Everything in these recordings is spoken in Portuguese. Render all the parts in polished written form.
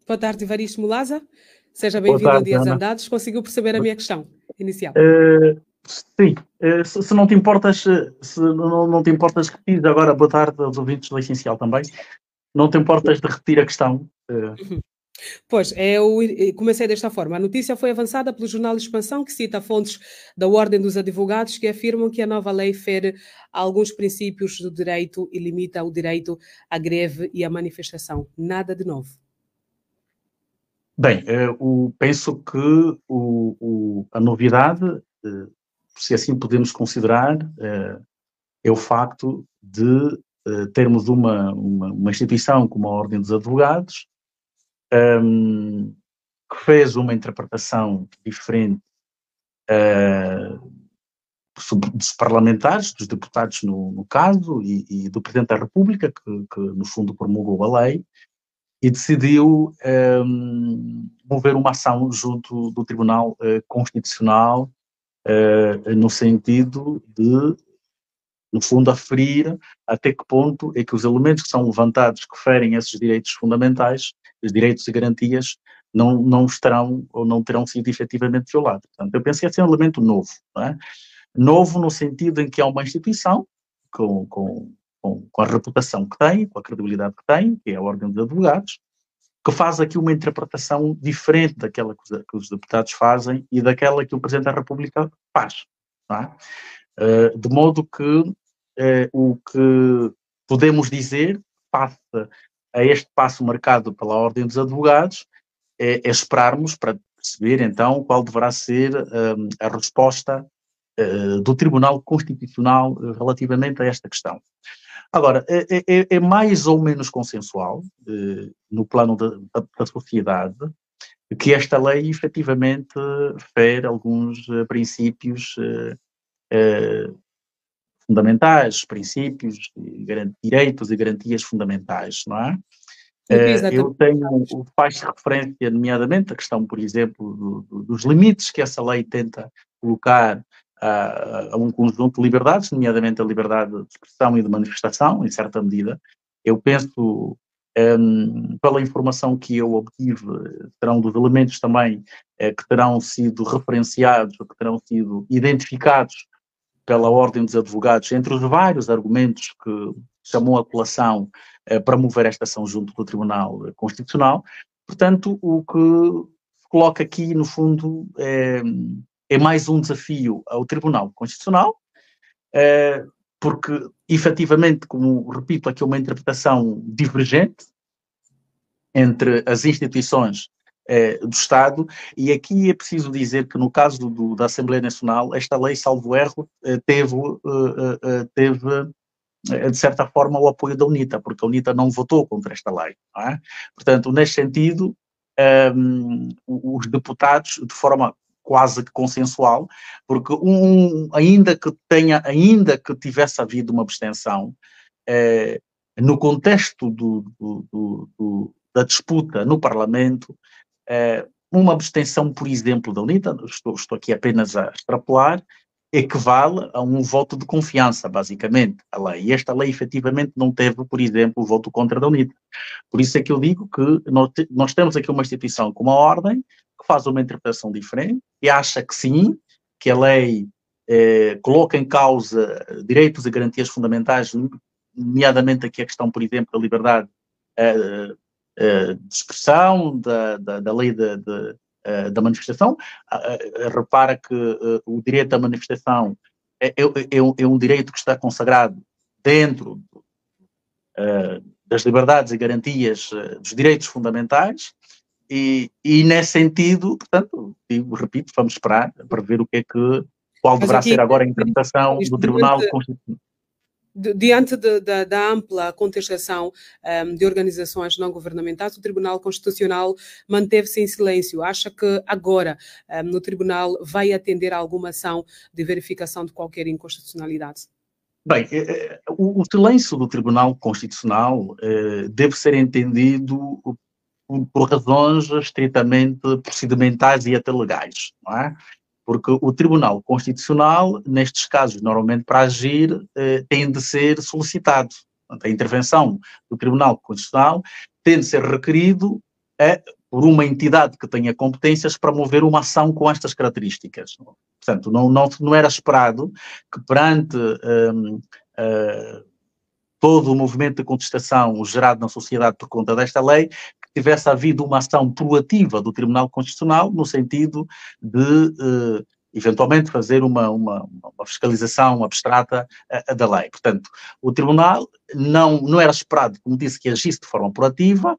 Boa tarde, Evaristo Mulaza. Seja Boa bem-vindo ao tarde, Dias Ana. Andados. Conseguiu perceber a minha questão inicial? Sim, se não te importas, se não te importas de repetir, agora boa tarde aos ouvintes do Essencial também, não te importas de repetir a questão? Pois, eu comecei desta forma. A notícia foi avançada pelo jornal Expansão, que cita fontes da Ordem dos Advogados que afirmam que a nova lei fere alguns princípios do direito e limita o direito à greve e à manifestação. Nada de novo. Bem, penso que a novidade, se assim podemos considerar, é o facto de termos uma instituição como a Ordem dos Advogados, que fez uma interpretação diferente dos parlamentares, dos deputados no caso, e do Presidente da República, que no fundo promulgou a lei, e decidiu mover uma ação junto do Tribunal Constitucional, no sentido de, no fundo, aferir até que ponto é que os elementos que são levantados que ferem esses direitos fundamentais, os direitos e garantias, não estarão ou não terão sido efetivamente violados. Portanto, eu penso que esse é um elemento novo, não é? Novo no sentido em que é uma instituição com a reputação que tem, com a credibilidade que tem, que é a Ordem dos Advogados, que faz aqui uma interpretação diferente daquela que os deputados fazem e daquela que o Presidente da República faz. Não é? De modo que o que podemos dizer, face a este passo marcado pela Ordem dos Advogados, é esperarmos para perceber então qual deverá ser a resposta do Tribunal Constitucional relativamente a esta questão. Agora, é mais ou menos consensual, no plano da sociedade, que esta lei efetivamente fere alguns princípios fundamentais, princípios, direitos e garantias fundamentais, não é? Eu faz referência, nomeadamente, a questão, por exemplo, dos limites que essa lei tenta colocar a um conjunto de liberdades, nomeadamente a liberdade de expressão e de manifestação, em certa medida. Eu penso, pela informação que eu obtive, serão dos elementos também que terão sido referenciados, que terão sido identificados pela Ordem dos Advogados, entre os vários argumentos que chamou a colação para mover esta ação junto do Tribunal Constitucional. Portanto, o que se coloca aqui, no fundo, é mais um desafio ao Tribunal Constitucional, porque, efetivamente, como repito, aqui é uma interpretação divergente entre as instituições do Estado, e aqui é preciso dizer que no caso da Assembleia Nacional, esta lei, salvo erro, teve de certa forma o apoio da UNITA, porque a UNITA não votou contra esta lei. Não é? Portanto, neste sentido, os deputados, de forma quase que consensual, porque ainda que tivesse havido uma abstenção, no contexto da disputa no Parlamento, uma abstenção, por exemplo, da UNITA, estou aqui apenas a extrapolar, equivale a um voto de confiança, basicamente, a lei. E esta lei, efetivamente, não teve, por exemplo, o voto contra da UNITA. Por isso é que eu digo que nós temos aqui uma instituição como a Ordem, que faz uma interpretação diferente, e acha que sim, que a lei coloca em causa direitos e garantias fundamentais, nomeadamente aqui a questão, por exemplo, da liberdade de expressão, da lei da manifestação. Repara que o direito à manifestação é um direito que está consagrado dentro das liberdades e garantias dos direitos fundamentais e nesse sentido, portanto, repito, vamos esperar para ver qual deverá ser agora a interpretação do Tribunal Constitucional. Diante da ampla contestação de organizações não governamentais, o Tribunal Constitucional manteve-se em silêncio. Acha que agora, no Tribunal, vai atender a alguma ação de verificação de qualquer inconstitucionalidade? Bem, o silêncio do Tribunal Constitucional deve ser entendido por razões estritamente procedimentais e até legais, não é? Porque o Tribunal Constitucional, nestes casos, normalmente para agir, tem de ser solicitado. Portanto, a intervenção do Tribunal Constitucional tem de ser requerido por uma entidade que tenha competências para mover uma ação com estas características. Portanto, não era esperado que perante todo o movimento de contestação gerado na sociedade por conta desta lei, que tivesse havido uma ação proativa do Tribunal Constitucional no sentido de eventualmente fazer uma fiscalização abstrata da lei. Portanto, o Tribunal não era esperado, como disse, que agisse de forma proativa.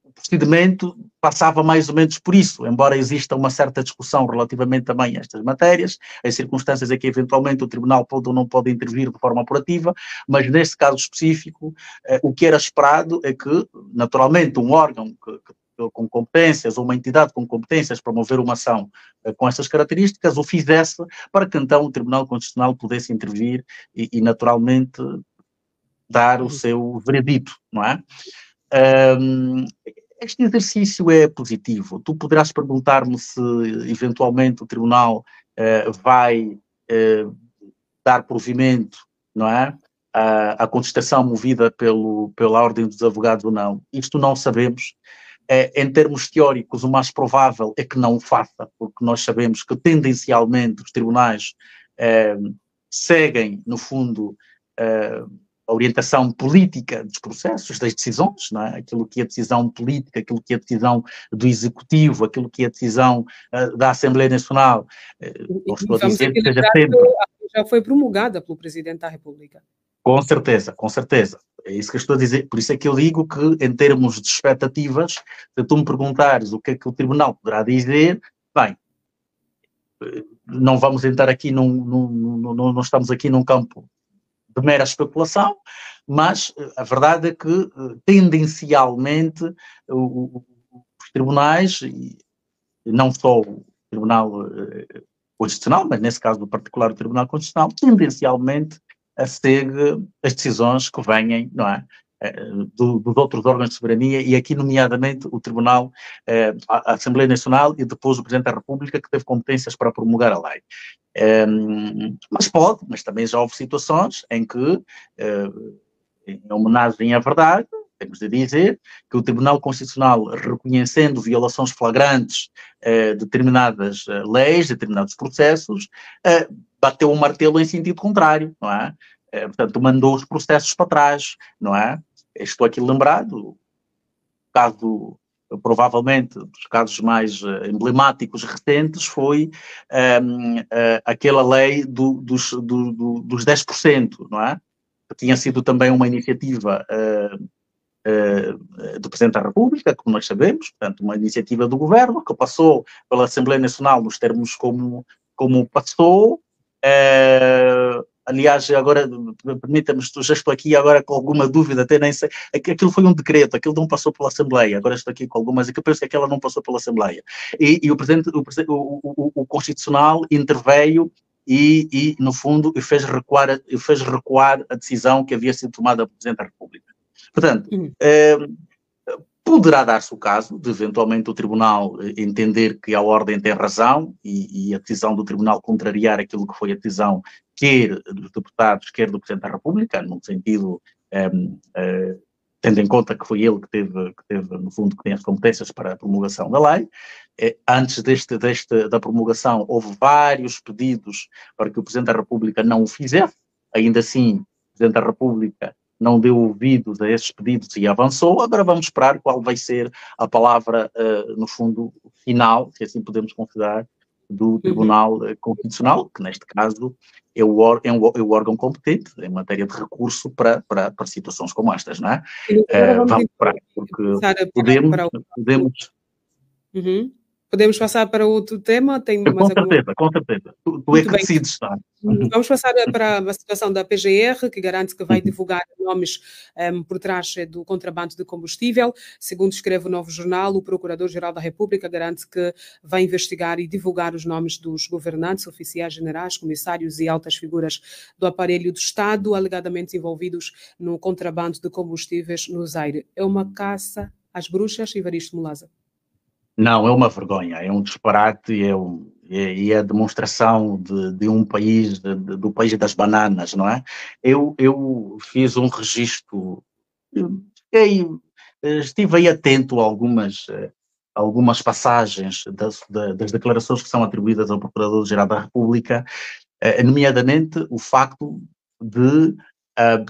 O procedimento passava mais ou menos por isso, embora exista uma certa discussão relativamente também a estas matérias, as circunstâncias em que eventualmente o Tribunal pode ou não pode intervir de forma apurativa, mas neste caso específico, o que era esperado é que, naturalmente, um órgão com competências, ou uma entidade com competências para mover uma ação com estas características, o fizesse para que então o Tribunal Constitucional pudesse intervir e naturalmente, dar o seu veredito, não é? Este exercício é positivo. Tu poderás perguntar-me se, eventualmente, o Tribunal vai dar provimento, não é? A contestação movida pela Ordem dos Advogados ou não. Isto não sabemos. Em termos teóricos, o mais provável é que não o faça, porque nós sabemos que, tendencialmente, os tribunais seguem, no fundo, a orientação política dos processos, das decisões, não é? Aquilo que é a decisão política, aquilo que é a decisão do Executivo, aquilo que é a decisão da Assembleia Nacional. Não estou a dizer que seja sempre. Já foi promulgada pelo Presidente da República. Com certeza, com certeza. É isso que eu estou a dizer. Por isso é que eu digo que, em termos de expectativas, se tu me perguntares o que é que o Tribunal poderá dizer, bem, não vamos entrar aqui, não estamos aqui num campo de mera especulação, mas a verdade é que, tendencialmente, os tribunais, e não só o Tribunal Constitucional, mas nesse caso, no particular, o Tribunal Constitucional, tendencialmente segue as decisões que venham, não é? Dos outros órgãos de soberania, e aqui, nomeadamente, o Tribunal, a Assembleia Nacional e depois o Presidente da República, que teve competências para promulgar a lei. Mas também já houve situações em que, em homenagem à verdade, temos de dizer que o Tribunal Constitucional, reconhecendo violações flagrantes de determinadas leis, determinados processos, bateu o martelo em sentido contrário, não é? Portanto, mandou os processos para trás, não é? Estou aqui lembrado, o caso, provavelmente, dos casos mais emblemáticos recentes foi aquela lei dos 10%, não é? Que tinha sido também uma iniciativa do Presidente da República, como nós sabemos, portanto, uma iniciativa do Governo, que passou pela Assembleia Nacional nos termos como passou. Aliás, agora, permita-me, já estou aqui agora com alguma dúvida, até nem sei, aquilo foi um decreto, aquilo não passou pela Assembleia, agora estou aqui com algumas, eu penso que aquela não passou pela Assembleia. E o Constitucional interveio e, no fundo, fez recuar a decisão que havia sido tomada pelo Presidente da República. Portanto, poderá dar-se o caso de, eventualmente, o Tribunal entender que a Ordem tem razão e a decisão do Tribunal contrariar aquilo que foi a decisão quer dos deputados, quer do Presidente da República, no sentido, tendo em conta que foi ele que teve, no fundo, que tem as competências para a promulgação da lei. Antes da promulgação, houve vários pedidos para que o Presidente da República não o fizesse. Ainda assim, o Presidente da República não deu ouvidos a esses pedidos e avançou. Agora vamos esperar qual vai ser a palavra, no fundo, final, se assim podemos considerar, do Tribunal Constitucional, que neste caso é o órgão competente em matéria de recurso para situações como estas, não é? Vamos esperar, porque podemos... Podemos passar para outro tema? Tem mais com certeza. Tu é que decides, está. Vamos passar para a situação da PGR, que garante que vai divulgar nomes por trás do contrabando de combustível. Segundo escreve o Novo Jornal, o Procurador-Geral da República garante que vai investigar e divulgar os nomes dos governantes, oficiais generais, comissários e altas figuras do aparelho do Estado, alegadamente envolvidos no contrabando de combustíveis no Zaire. É uma caça às bruxas, Evaristo Mulaza? Não, é uma vergonha, é um disparate e é a demonstração de um país, do país das bananas, não é? Eu fiz um registro, fiquei estive aí atento a algumas passagens das declarações que são atribuídas ao Procurador-Geral da República, nomeadamente o facto de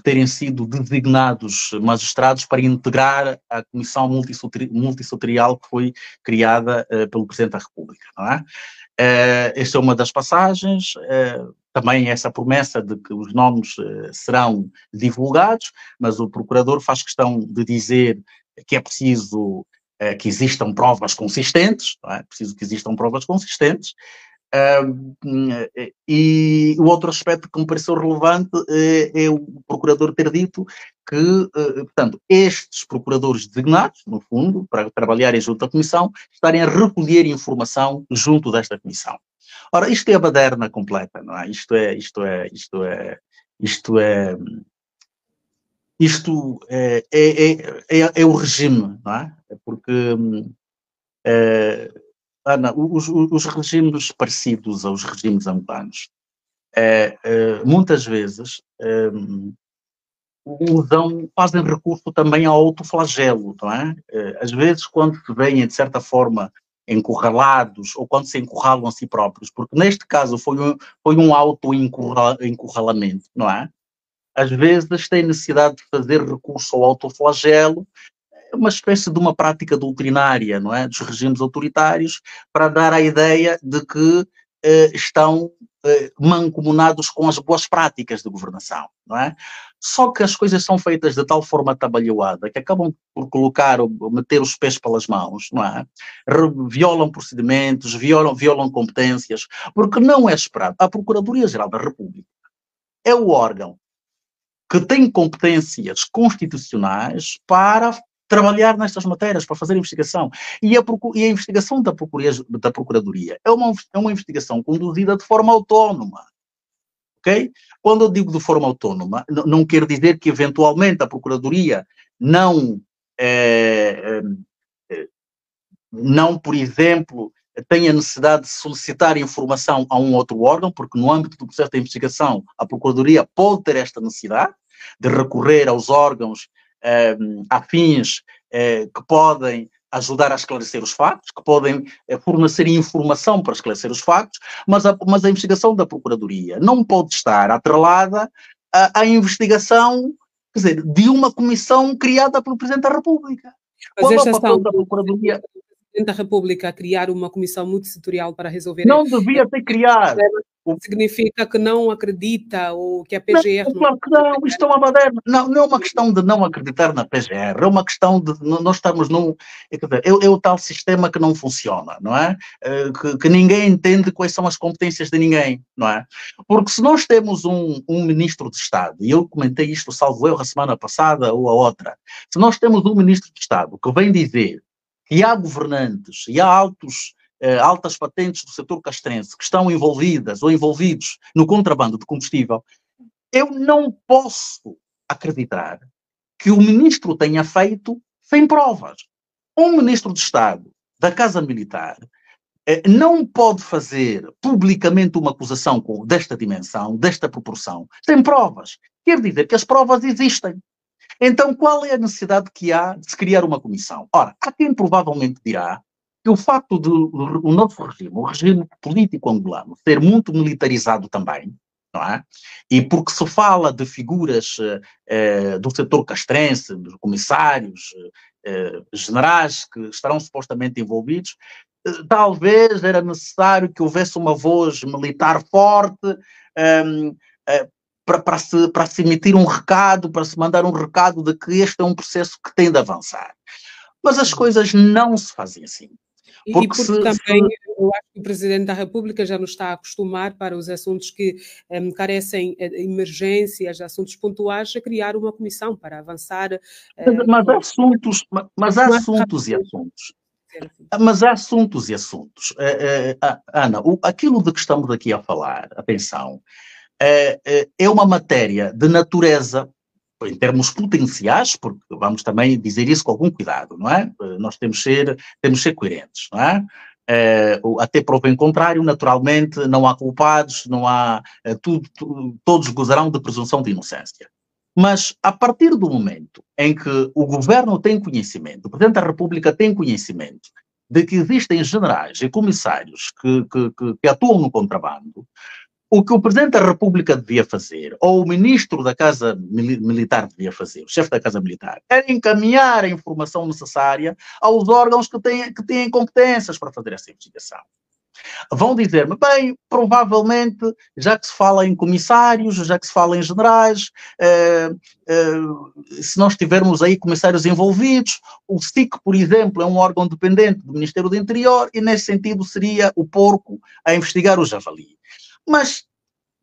terem sido designados magistrados para integrar a comissão multissetorial que foi criada pelo Presidente da República, não é? Esta é uma das passagens, também essa promessa de que os nomes serão divulgados, mas o Procurador faz questão de dizer que é preciso que existam provas consistentes, não é? Preciso que existam provas consistentes. E o outro aspecto que me pareceu relevante é o Procurador ter dito que, portanto, estes procuradores designados, no fundo, para trabalharem junto à Comissão, estarem a recolher informação junto desta Comissão. Ora, isto é a baderna completa, não é? Isto é o regime, não é? Porque Ana, os regimes parecidos aos regimes angolanos, muitas vezes fazem recurso também ao autoflagelo, não é? Às vezes, quando se veem, de certa forma, encurralados, ou quando se encurralam a si próprios, porque neste caso foi um auto-encurralamento, não é? Às vezes têm necessidade de fazer recurso ao autoflagelo, uma espécie de uma prática doutrinária, não é, dos regimes autoritários, para dar a ideia de que estão mancomunados com as boas práticas de governação, não é? Só que as coisas são feitas de tal forma atabalhoada que acabam por meter os pés pelas mãos, não é? Violam procedimentos, violam competências, porque não é esperado. A Procuradoria-Geral da República é o órgão que tem competências constitucionais para trabalhar nestas matérias, para fazer investigação. E a investigação da Procuradoria é uma investigação conduzida de forma autónoma. Ok? Quando eu digo de forma autónoma, não quero dizer que eventualmente a Procuradoria não, por exemplo, tenha necessidade de solicitar informação a um outro órgão, porque no âmbito do processo de investigação a Procuradoria pode ter esta necessidade de recorrer aos órgãos afins que podem ajudar a esclarecer os factos, que podem fornecer informação para esclarecer os factos, mas a investigação da Procuradoria não pode estar atrelada à investigação, quer dizer, de uma comissão criada pelo Presidente da República. Mas esta ação da Procuradoria... Presidente da República a criar uma comissão multissetorial para resolver... Não devia ter criado. Significa que não acredita ou que a PGR... Claro que não, isto é uma baderna. Não é uma questão de não acreditar na PGR, é uma questão de nós estamos num... É o tal sistema que não funciona, não é? Que ninguém entende quais são as competências de ninguém, não é? Porque se nós temos um ministro de Estado, e eu comentei isto, salvo eu, a semana passada ou a outra, se nós temos um ministro de Estado que vem dizer que há governantes e há altas patentes do setor castrense que estão envolvidas ou envolvidos no contrabando de combustível, eu não posso acreditar que o ministro tenha feito sem provas. Um ministro de Estado da Casa Militar não pode fazer publicamente uma acusação desta dimensão, desta proporção, sem provas. Quer dizer que as provas existem. Então, qual é a necessidade que há de se criar uma comissão? Ora, há quem provavelmente dirá que o facto de o nosso regime, o regime político angolano, ser muito militarizado também, não é? E porque se fala de figuras do setor castrense, de comissários, generais que estarão supostamente envolvidos, talvez era necessário que houvesse uma voz militar forte para se emitir um recado, para se mandar um recado de que este é um processo que tem de avançar. Mas as coisas não se fazem assim. Porque também eu acho que o Presidente da República já nos está a acostumar para os assuntos que carecem de emergências, assuntos pontuais, a criar uma comissão para avançar. Mas há assuntos e assuntos. Mas há assuntos e assuntos. Ana, aquilo de que estamos aqui a falar, atenção, é uma matéria de natureza, em termos potenciais, porque vamos também dizer isso com algum cuidado, não é? Nós temos de ser coerentes, não é? Até prova em contrário, naturalmente, não há culpados, não há... todos gozarão de presunção de inocência. Mas, a partir do momento em que o governo tem conhecimento, o Presidente da República tem conhecimento de que existem generais e comissários que atuam no contrabando, o que o Presidente da República devia fazer, ou o Ministro da Casa Militar devia fazer, o chefe da Casa Militar, era encaminhar a informação necessária aos órgãos que têm competências para fazer essa investigação. Vão dizer-me, bem, provavelmente, já que se fala em comissários, já que se fala em generais, se nós tivermos aí comissários envolvidos, o SIC, por exemplo, é um órgão dependente do Ministério do Interior e, nesse sentido, seria o porco a investigar o javali. Mas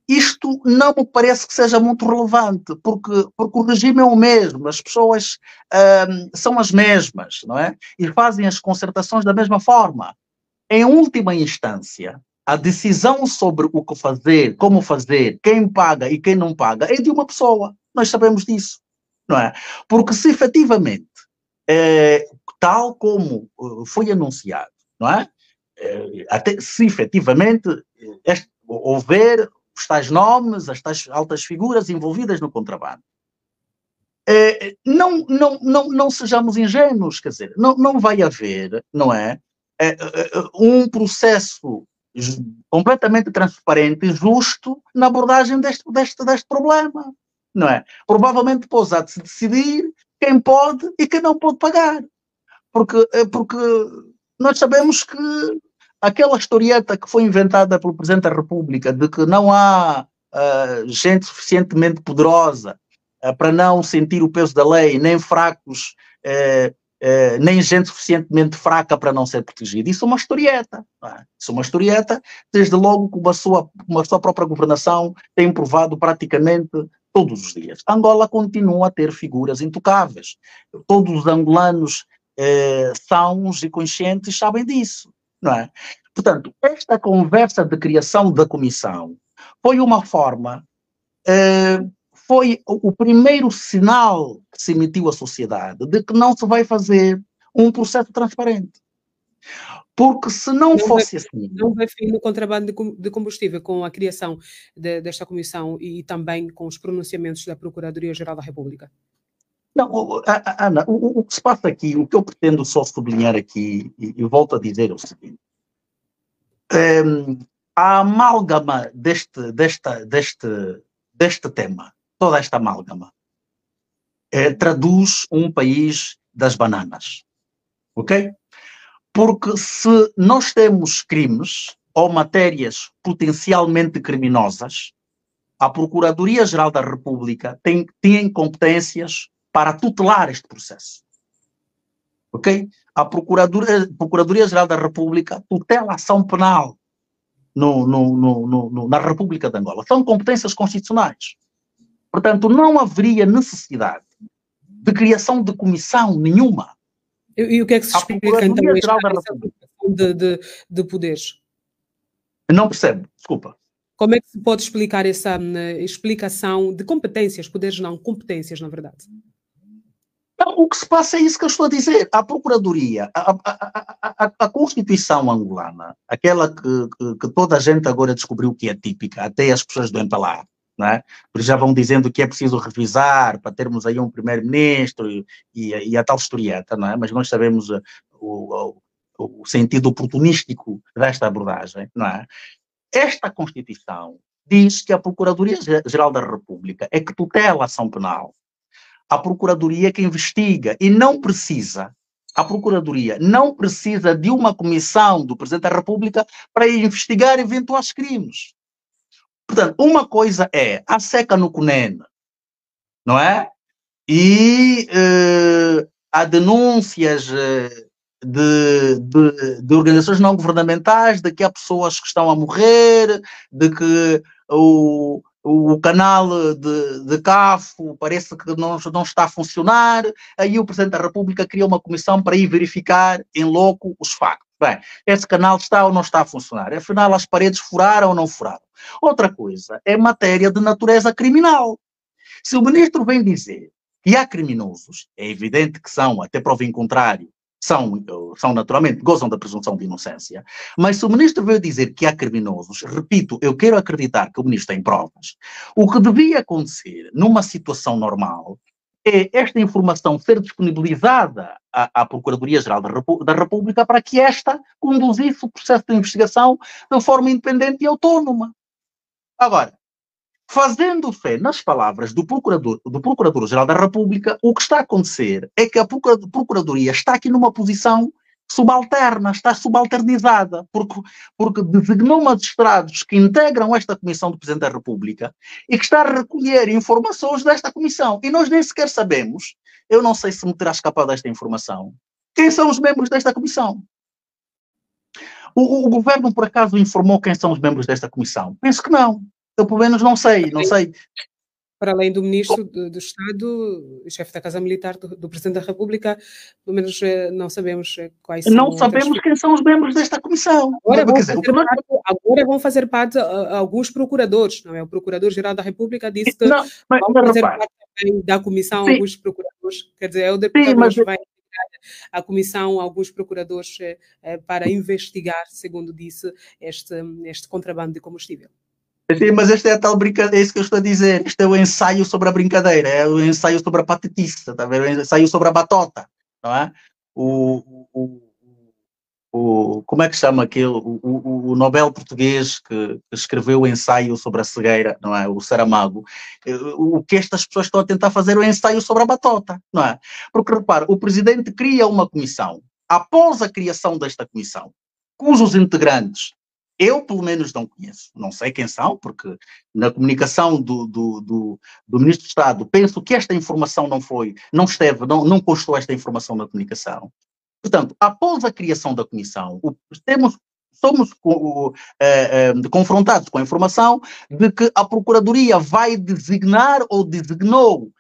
isto não me parece que seja muito relevante, porque o regime é o mesmo, as pessoas são as mesmas, não é? E fazem as concertações da mesma forma. Em última instância, a decisão sobre o que fazer, como fazer, quem paga e quem não paga é de uma pessoa. Nós sabemos disso, não é? Porque se efetivamente, tal como foi anunciado, não é? Até se efetivamente houver os tais nomes, as tais altas figuras envolvidas no contrabando, não sejamos ingênuos, quer dizer, não vai haver, não é? Um processo completamente transparente e justo na abordagem deste problema, não é? Provavelmente depois há de se decidir quem pode e quem não pode pagar, porque nós sabemos que aquela historieta que foi inventada pelo Presidente da República de que não há gente suficientemente poderosa para não sentir o peso da lei, nem fracos nem gente suficientemente fraca para não ser protegida. Isso é uma historieta. Não é? Isso é uma historieta, desde logo que uma sua própria governação tem provado praticamente todos os dias. Angola continua a ter figuras intocáveis. Todos os angolanos sãos e conscientes sabem disso. Não é? Portanto, esta conversa de criação da comissão foi uma forma... foi o primeiro sinal que se emitiu à sociedade de que não se vai fazer um processo transparente. Porque se não fosse assim... Não vai fim no contrabando de combustível com a criação desta comissão e também com os pronunciamentos da Procuradoria-Geral da República? Não, Ana, o que se passa aqui, o que eu pretendo só sublinhar aqui, e volto a dizer o seguinte, a amálgama deste tema, toda esta amálgama, traduz um país das bananas, ok? Porque se nós temos crimes ou matérias potencialmente criminosas, a Procuradoria-Geral da República tem competências para tutelar este processo, ok? A Procuradoria-Geral da República tutela a ação penal na República de Angola. São competências constitucionais. Portanto, não haveria necessidade de criação de comissão nenhuma. E o que é que se explica, então, de poderes? Não percebo, desculpa. Como é que se pode explicar essa explicação de competências, poderes não, competências, na verdade? Não, o que se passa é isso que eu estou a dizer. A Procuradoria, a Constituição angolana, aquela que toda a gente agora descobriu que é típica, até as pessoas do MPLA, não é? Porque já vão dizendo que é preciso revisar para termos aí um primeiro-ministro e a tal historieta, não é? Mas nós sabemos o sentido oportunístico desta abordagem, não é? Esta Constituição diz que a Procuradoria-Geral da República é que tutela a ação penal. A Procuradoria é que investiga e a Procuradoria não precisa de uma comissão do Presidente da República para investigar eventuais crimes. Portanto, uma coisa é a seca no CUNEN, não é? E há denúncias de organizações não governamentais de que há pessoas que estão a morrer, de que o canal de CAFO parece que não está a funcionar, aí o Presidente da República cria uma comissão para ir verificar em loco os factos. Bem, esse canal está ou não está a funcionar? Afinal, as paredes furaram ou não furaram? Outra coisa é matéria de natureza criminal. Se o ministro vem dizer que há criminosos, é evidente que são, até prova em contrário, são naturalmente, gozam da presunção de inocência, mas se o ministro veio dizer que há criminosos, repito, eu quero acreditar que o ministro tem provas. O que devia acontecer numa situação normal é esta informação ser disponibilizada à Procuradoria-Geral da República para que esta conduzisse o processo de investigação de forma independente e autónoma. Agora, fazendo fé nas palavras do Procurador-Geral da República, o que está a acontecer é que a Procuradoria está aqui numa posição subalterna, está subalternizada, porque designou magistrados que integram esta Comissão do Presidente da República e que está a recolher informações desta Comissão. E nós nem sequer sabemos, eu não sei se me terá escapado esta informação, quem são os membros desta Comissão. O Governo, por acaso, informou quem são os membros desta Comissão? Penso que não. Eu, pelo menos, não sei. Para além do Ministro do Estado, chefe da Casa Militar do Presidente da República, pelo menos não sabemos quais são. Não sabemos quem são os membros desta Comissão. Agora vão fazer parte alguns procuradores, não é? O Procurador-Geral da República disse que vão fazer parte também da Comissão alguns procuradores. Quer dizer, é o deputado que vai a Comissão, alguns procuradores para investigar, segundo disse, este contrabando de combustível. Sim, mas esta é a tal brincadeira, é isso que eu estou a dizer. Isto é o ensaio sobre a brincadeira, é o ensaio sobre a patetice, está a ver? O ensaio sobre a batota, não é? Como é que chama aquele? O Nobel português que escreveu o ensaio sobre a cegueira, não é? O Saramago. O que estas pessoas estão a tentar fazer é o ensaio sobre a batota, não é? Porque, repara, o Presidente cria uma comissão. Após a criação desta comissão, cujos integrantes eu, pelo menos, não conheço. Não sei quem são, porque na comunicação do Ministro de Estado, penso que esta informação não constou esta informação na comunicação. Portanto, após a criação da comissão, somos confrontados com a informação de que a Procuradoria vai designar ou designou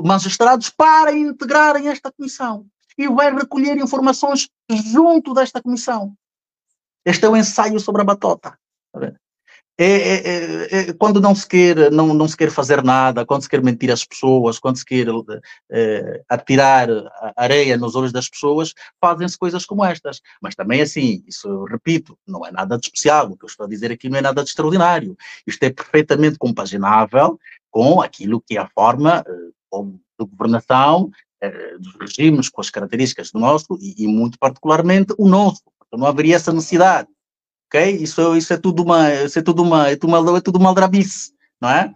magistrados para integrarem esta comissão e vai recolher informações junto desta comissão. Este é o ensaio sobre a batota. Quando não se quer fazer nada, quando se quer mentir às pessoas, quando se quer atirar areia nos olhos das pessoas, fazem-se coisas como estas. Mas também assim, isso eu repito, não é nada de especial. O que eu estou a dizer aqui não é nada de extraordinário. Isto é perfeitamente compaginável com aquilo que é a forma de governação dos regimes, com as características do nosso e muito particularmente o nosso. Não haveria essa necessidade, ok? Isso é tudo uma aldrabice, não é?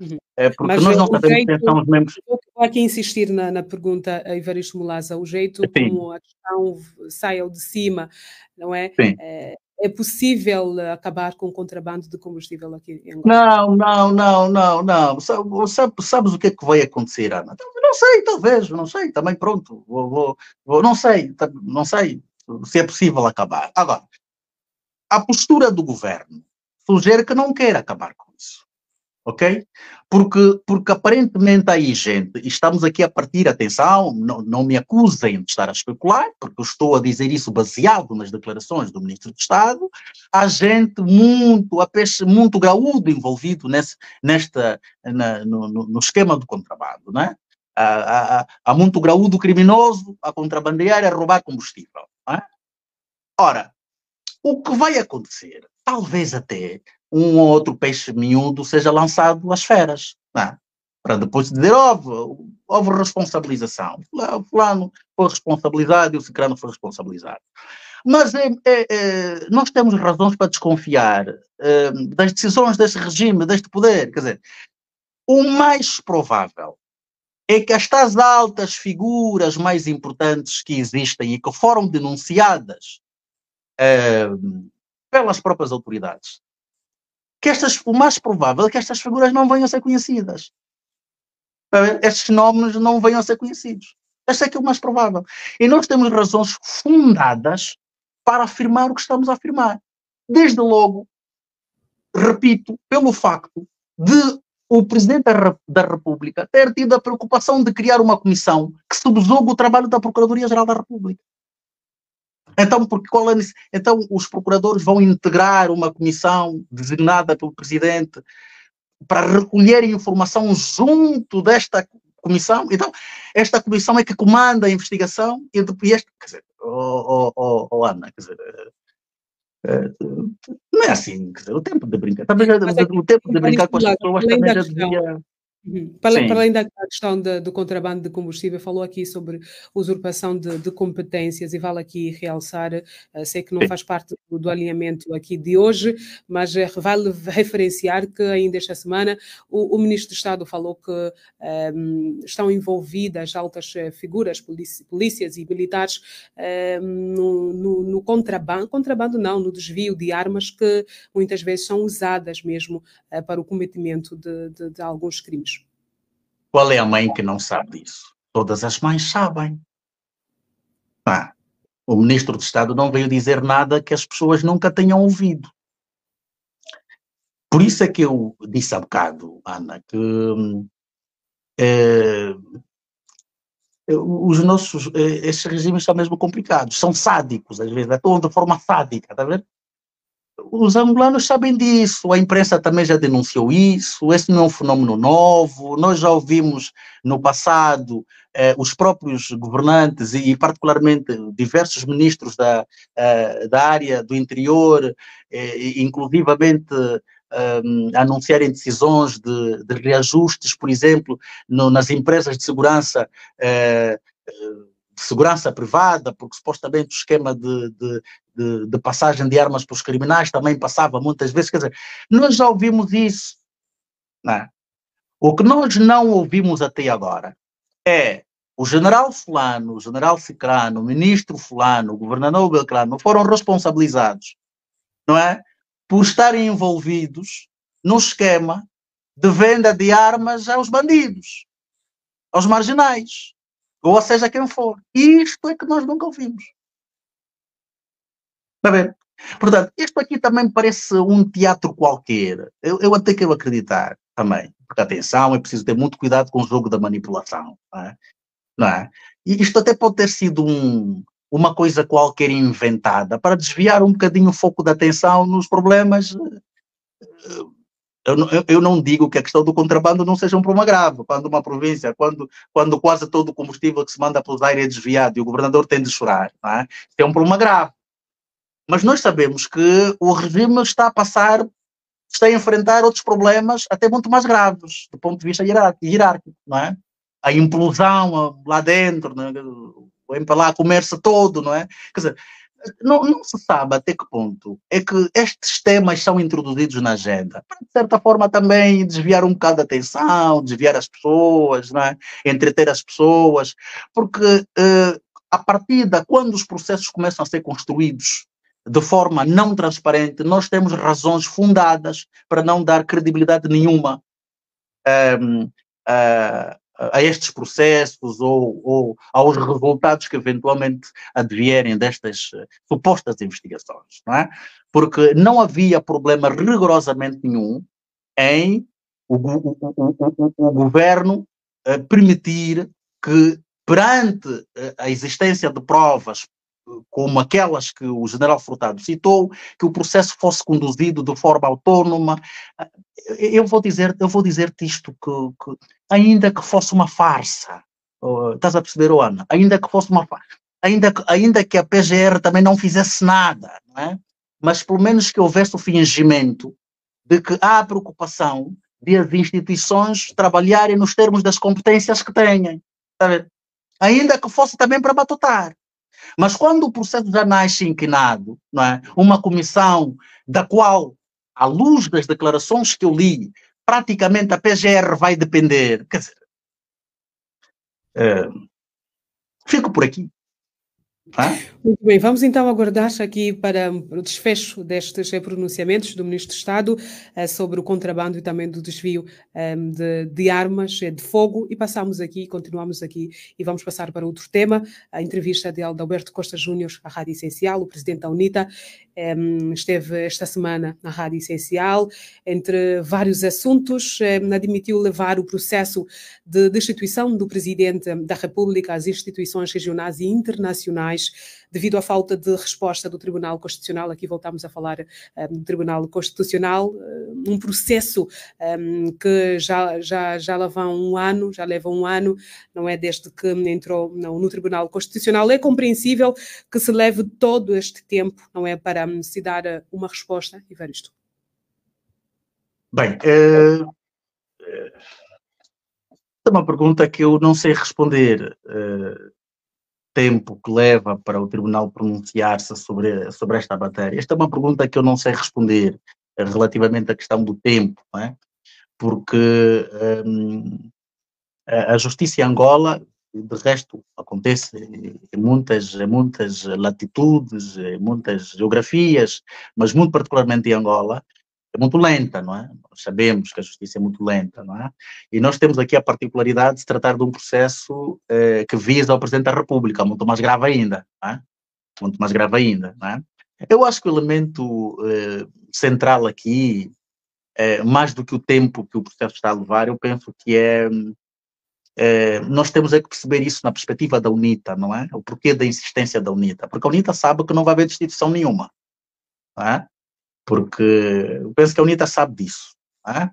Porque mas nós não sabemos quem são os membros. Vou aqui insistir na pergunta a Evaristo Molaza, o jeito como a questão sai ao de cima, não é? É possível acabar com o contrabando de combustível aqui em Angola? Não. Sabes o que é que vai acontecer, Ana? Não sei, talvez, não sei, também pronto, não sei se é possível acabar. Agora, a postura do governo sugere que não quer acabar com isso, ok? Porque aparentemente há aí gente, e estamos aqui a partir, atenção, não me acusem de estar a especular, porque eu estou a dizer isso baseado nas declarações do Ministro de Estado, há gente muito graúdo envolvido no esquema do contrabando, não é? Há muito graúdo criminoso a contrabandear e a roubar combustível. Não é? Ora, o que vai acontecer, talvez até um ou outro peixe miúdo seja lançado às feras, não é? Para depois dizer, houve responsabilização. Fulano foi responsabilizado e o ciclano foi responsabilizado. Mas nós temos razões para desconfiar das decisões deste regime, deste poder. Quer dizer, o mais provável é que estas altas figuras mais importantes que existem e que foram denunciadas pelas próprias autoridades, o mais provável é que estas figuras não venham a ser conhecidas. Estes fenómenos não venham a ser conhecidos. Este é que é o mais provável. E nós temos razões fundadas para afirmar o que estamos a afirmar. Desde logo, repito, pelo facto de o Presidente da República ter tido a preocupação de criar uma comissão que subjuga o trabalho da Procuradoria-Geral da República. Então, então, os procuradores vão integrar uma comissão designada pelo Presidente para recolher informação junto desta comissão. Então, esta comissão é que comanda a investigação quer dizer, Ana, quer dizer, não é assim, quer dizer, o tempo de brincar, também já, Mas aqui, o tempo de brincar com as para pessoas além também da já questão, devia, Para sim, além da questão do contrabando de combustível, falou aqui sobre usurpação de competências e vale aqui realçar, sei que não sim. faz parte do alinhamento aqui de hoje, mas vale referenciar que ainda esta semana o Ministro de Estado falou que estão envolvidas altas figuras, polícias e militares no contrabando não, no desvio de armas que muitas vezes são usadas mesmo para o cometimento de alguns crimes. Qual é a mãe que não sabe disso? Todas as mães sabem. O Ministro de Estado não veio dizer nada que as pessoas nunca tenham ouvido. Por isso é que eu disse há bocado, Ana, que os nossos, estes regimes são mesmo complicados, são sádicos, às vezes, atuam de forma sádica, está a ver? Os angolanos sabem disso, a imprensa também já denunciou isso, esse não é um fenômeno novo, nós já ouvimos no passado os próprios governantes e particularmente diversos ministros da área do interior, inclusivamente anunciarem decisões de reajustes, por exemplo, nas empresas de segurança privada, porque supostamente o esquema de passagem de armas para os criminais também passava muitas vezes, quer dizer, nós já ouvimos isso, não é? O que nós não ouvimos até agora é o general fulano, o general cicrano, o ministro fulano, o governador belcrano foram responsabilizados, não é? Por estarem envolvidos no esquema de venda de armas aos bandidos, aos marginais, ou seja quem for. E isto é que nós nunca ouvimos. Está a ver? Portanto, isto aqui também parece um teatro qualquer. Eu até quero acreditar também. Porque, atenção, é preciso ter muito cuidado com o jogo da manipulação. Não é? E isto até pode ter sido uma coisa qualquer inventada para desviar um bocadinho o foco da atenção nos problemas. Eu não digo que a questão do contrabando não seja um problema grave. Quando uma província, quando quase todo o combustível que se manda pelos aires é desviado e o governador tem de chorar, não é? Isso é um problema grave. Mas nós sabemos que o regime está a enfrentar outros problemas até muito mais graves, do ponto de vista hierárquico, não é? A implosão lá dentro, não é? O MPLA comer-se todo, não é? Quer dizer, não se sabe até que ponto é que estes temas são introduzidos na agenda, para, de certa forma, também desviar um bocado a atenção, desviar as pessoas, não é? Entreter as pessoas, porque a partir de quando os processos começam a ser construídos de forma não transparente, nós temos razões fundadas para não dar credibilidade nenhuma a estes processos ou aos resultados que eventualmente advierem destas supostas investigações, não é? Porque não havia problema rigorosamente nenhum em o governo permitir que, perante a existência de provas como aquelas que o general Furtado citou, que o processo fosse conduzido de forma autónoma. Eu vou dizer-te isto, que ainda que fosse uma farsa, estás a perceber, Ana? Ainda que fosse uma farsa, ainda que a PGR também não fizesse nada, não é? Mas pelo menos que houvesse o fingimento de que há preocupação de as instituições trabalharem nos termos das competências que têm, sabe? Ainda que fosse também para batutar. Mas quando o processo já nasce inquinado, não é? Uma comissão da qual, à luz das declarações que eu li, praticamente a PGR vai depender, quer dizer, fico por aqui. Muito bem, vamos então aguardar aqui para o desfecho destes pronunciamentos do Ministro de Estado sobre o contrabando e também do desvio de armas de fogo e continuamos aqui e vamos passar para outro tema, a entrevista de Adalberto Costa Júnior à Rádio Essencial, o Presidente da UNITA, esteve esta semana na Rádio Essencial, entre vários assuntos, admitiu levar o processo de destituição do Presidente da República às instituições regionais e internacionais devido à falta de resposta do Tribunal Constitucional, aqui voltamos a falar do Tribunal Constitucional, um processo que já leva um ano, não é, desde que entrou no Tribunal Constitucional. É compreensível que se leve todo este tempo, não é, para se dar uma resposta, Evaristo? Bem, é uma pergunta que eu não sei responder. Tempo que leva para o Tribunal pronunciar-se sobre esta matéria. Esta é uma pergunta que eu não sei responder relativamente à questão do tempo, não é? Porque a justiça em Angola, de resto, acontece em muitas latitudes, em muitas geografias, mas muito particularmente em Angola, é muito lenta, não é? Nós sabemos que a justiça é muito lenta, não é? E nós temos aqui a particularidade de se tratar de um processo que visa o Presidente da República, muito mais grave ainda, não é? Muito mais grave ainda, não é? Eu acho que o elemento central aqui, mais do que o tempo que o processo está a levar, eu penso que nós temos que perceber isso na perspectiva da UNITA, não é? O porquê da insistência da UNITA, porque a UNITA sabe que não vai haver destituição nenhuma, não é? Porque eu penso que a UNITA sabe disso. Não é?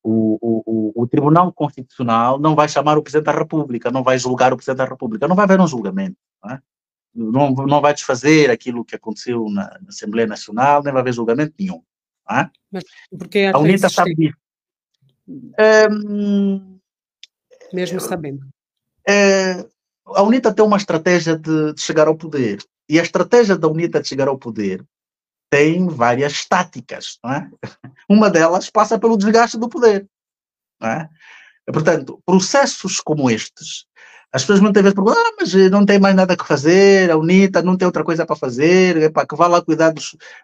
O Tribunal Constitucional não vai chamar o Presidente da República, não vai julgar o Presidente da República, não vai haver um julgamento. Não é? Não vai desfazer aquilo que aconteceu na Assembleia Nacional, nem vai haver julgamento nenhum. Não é? Mas porque a UNITA sabe disso. Mesmo sabendo. A UNITA tem uma estratégia de chegar ao poder. E a estratégia da UNITA de chegar ao poder tem várias táticas, não é? Uma delas passa pelo desgaste do poder, não é? Portanto, processos como estes, as pessoas muitas vezes perguntam, mas não tem mais nada que fazer, a UNITA não tem outra coisa para fazer, que vá lá cuidar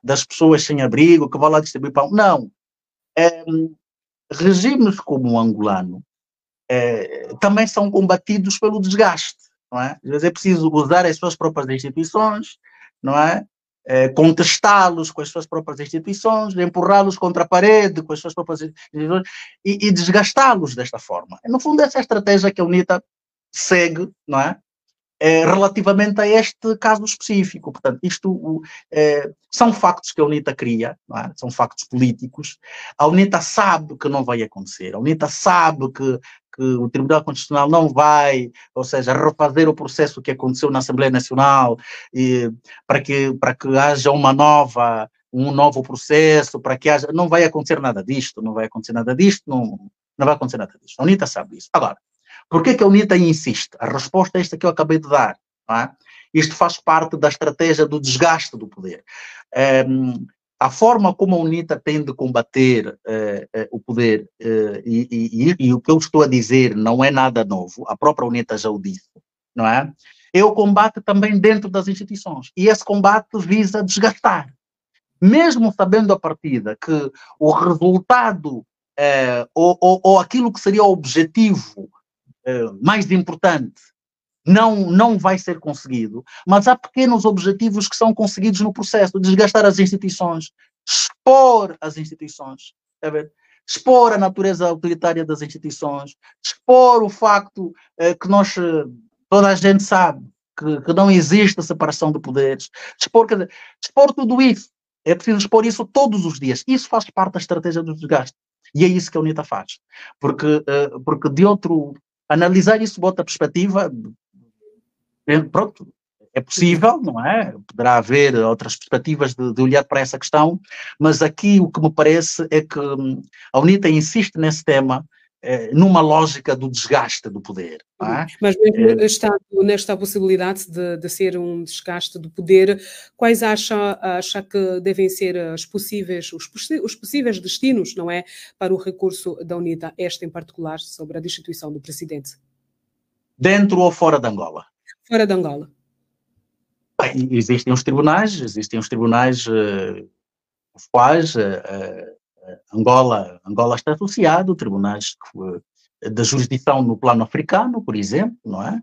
das pessoas sem abrigo, que vá lá distribuir pão. Não. Regimes como o angolano também são combatidos pelo desgaste, não é? Às vezes é preciso usar as suas próprias instituições, não é? Contestá-los com as suas próprias instituições, empurrá-los contra a parede com as suas próprias instituições e desgastá-los desta forma. No fundo, essa é a estratégia que a UNITA segue, não é? Relativamente a este caso específico. Portanto, isto são factos que a UNITA cria, não é? São factos políticos. A UNITA sabe que não vai acontecer. A UNITA sabe que o Tribunal Constitucional não vai, ou seja, refazer o processo que aconteceu na Assembleia Nacional para que haja um novo processo, para que haja... Não vai acontecer nada disto, não vai acontecer nada disto, não vai acontecer nada disto. A UNITA sabe disso. Agora, por que a UNITA insiste? A resposta é esta que eu acabei de dar. Não é? Isto faz parte da estratégia do desgaste do poder. A forma como a UNITA tem de combater o poder, e o que eu estou a dizer não é nada novo, a própria UNITA já o disse, não é? É o combate também dentro das instituições. E esse combate visa desgastar. Mesmo sabendo a partida que o resultado ou aquilo que seria o objetivo mais importante não vai ser conseguido, mas há pequenos objetivos que são conseguidos no processo, desgastar as instituições, expor as instituições, expor a natureza autoritária das instituições, expor o facto que toda a gente sabe que não existe a separação de poderes, expor tudo isso. É preciso expor isso todos os dias. Isso faz parte da estratégia do desgaste. E é isso que a UNITA faz. Porque analisar isso de outra perspectiva, pronto, é possível, não é? Poderá haver outras perspectivas de olhar para essa questão, mas aqui o que me parece é que a UNITA insiste nesse tema numa lógica do desgaste do poder. Não é? Mas mesmo estando nesta possibilidade de ser um desgaste do poder, quais acha que devem ser os possíveis destinos, não é, para o recurso da UNITA, este em particular, sobre a destituição do presidente? Dentro ou fora de Angola? Fora de Angola. Bem, existem os tribunais os quais Angola está associado, tribunais da jurisdição no plano africano, por exemplo, não é?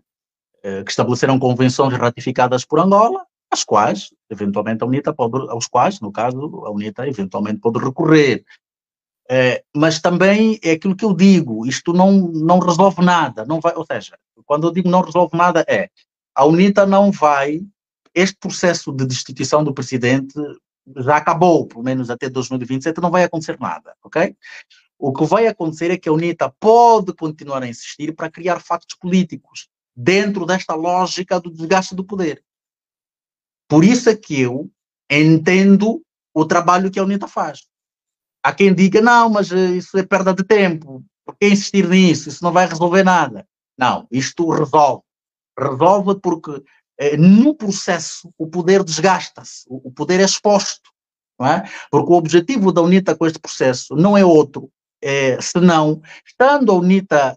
Que estabeleceram convenções ratificadas por Angola, às quais, eventualmente, aos quais, no caso, a UNITA eventualmente pode recorrer. Mas também é aquilo que eu digo, isto não resolve nada, não vai, ou seja, quando eu digo não resolve nada a UNITA não vai este processo de destituição do presidente já acabou, pelo menos até 2027, não vai acontecer nada, ok? O que vai acontecer é que a UNITA pode continuar a insistir para criar factos políticos dentro desta lógica do desgaste do poder. Por isso é que eu entendo o trabalho que a UNITA faz. Há quem diga, não, mas isso é perda de tempo, por que insistir nisso? Isso não vai resolver nada. Não, isto resolve. Resolve porque no processo o poder desgasta-se, o poder é exposto, não é? Porque o objetivo da UNITA com este processo não é outro, senão, estando a UNITA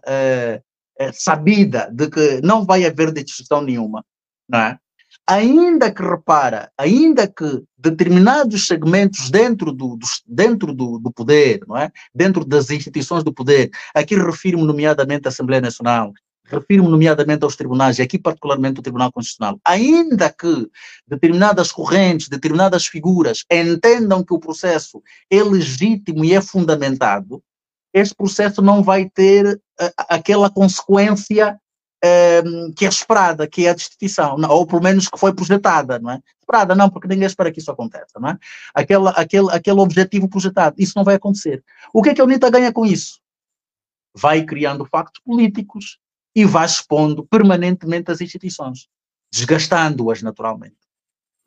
sabida de que não vai haver decisão nenhuma, não é? Ainda que determinados segmentos dentro do poder, não é? Dentro das instituições do poder, aqui refiro-me nomeadamente à Assembleia Nacional, refiro-me nomeadamente aos tribunais, e aqui particularmente o Tribunal Constitucional, ainda que determinadas correntes, determinadas figuras entendam que o processo é legítimo e é fundamentado, este processo não vai ter aquela consequência que é esperada, que é a destituição, ou pelo menos que foi projetada, não é? Esperada não, porque ninguém espera que isso aconteça, não é? Aquele objetivo projetado, isso não vai acontecer. O que é que a UNITA ganha com isso? Vai criando factos políticos e vai expondo permanentemente as instituições, desgastando-as naturalmente.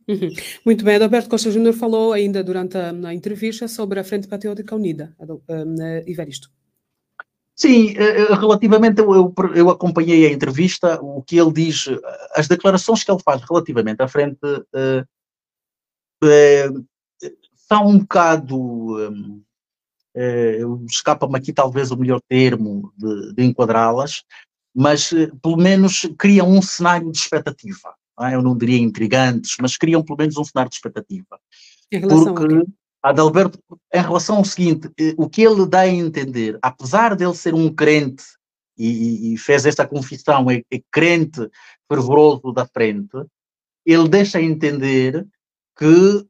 Uhum. Muito bem, Adalberto Costa Júnior falou ainda durante a entrevista sobre a Frente Patriótica Unida. Evaristo. Sim, relativamente, eu acompanhei a entrevista, o que ele diz, as declarações que ele faz relativamente à frente são um bocado, escapa-me aqui talvez o melhor termo de enquadrá-las, mas pelo menos criam um cenário de expectativa. Não é? Eu não diria intrigantes, mas criam pelo menos um cenário de expectativa. Em relação Porque Adalberto, em relação ao seguinte, o que ele dá a entender, apesar dele ser um crente, e fez esta confissão, é crente fervoroso da frente, ele deixa a entender que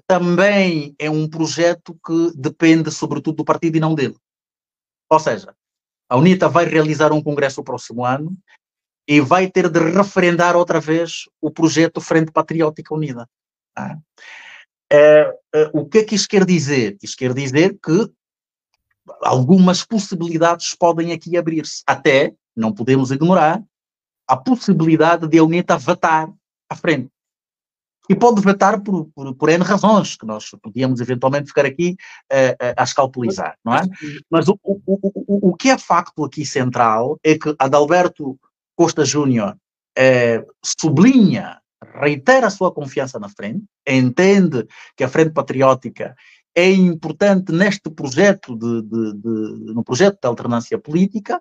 também é um projeto que depende sobretudo do partido e não dele. Ou seja, a UNITA vai realizar um congresso o próximo ano e vai ter de referendar outra vez o projeto Frente Patriótica Unida. O que é que isto quer dizer? Isto quer dizer que algumas possibilidades podem aqui abrir-se. Até, não podemos ignorar, a possibilidade de a UNITA vetar à frente. E pode vetar por N razões, que nós podíamos eventualmente ficar aqui a escalpelizar, não é? Mas o que é facto aqui central é que Adalberto Costa Júnior sublinha, reitera a sua confiança na frente, entende que a Frente Patriótica é importante neste projeto, no projeto de alternância política,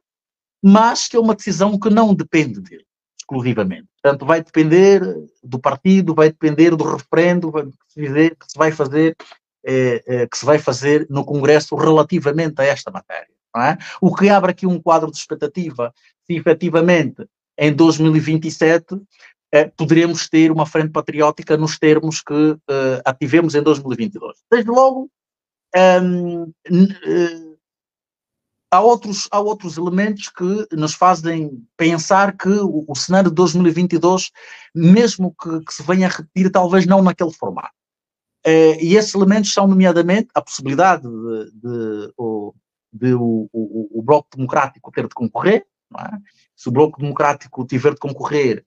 mas que é uma decisão que não depende dele, exclusivamente. Portanto, vai depender do partido, vai depender do referendo que se vai fazer no Congresso relativamente a esta matéria. Não é? O que abre aqui um quadro de expectativa, se efetivamente em 2027 poderemos ter uma frente patriótica nos termos que a tivemos em 2022. Desde logo, há outros elementos que nos fazem pensar que o cenário de 2022, mesmo que se venha a repetir, talvez não naquele formato. E esses elementos são, nomeadamente, a possibilidade de o Bloco Democrático ter de concorrer, não é? Se o Bloco Democrático tiver de concorrer,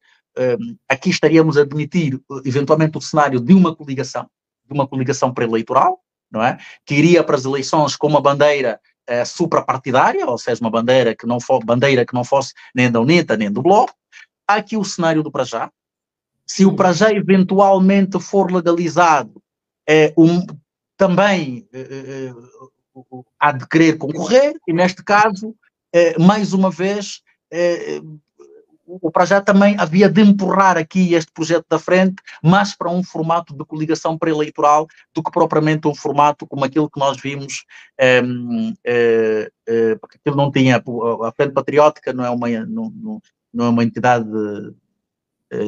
aqui estaríamos a admitir, eventualmente, o cenário de uma coligação pré-eleitoral, não é? Que iria para as eleições com uma bandeira suprapartidária, ou seja, uma bandeira que não fosse nem da UNITA, nem do Bloco. Há aqui o cenário do para já. Se o para já eventualmente for legalizado, também há de querer concorrer, e neste caso, mais uma vez, o para já também havia de empurrar aqui este projeto da frente, mais para um formato de coligação pré-eleitoral do que propriamente um formato como aquilo que nós vimos, porque aquilo não tinha, a Frente Patriótica não é uma entidade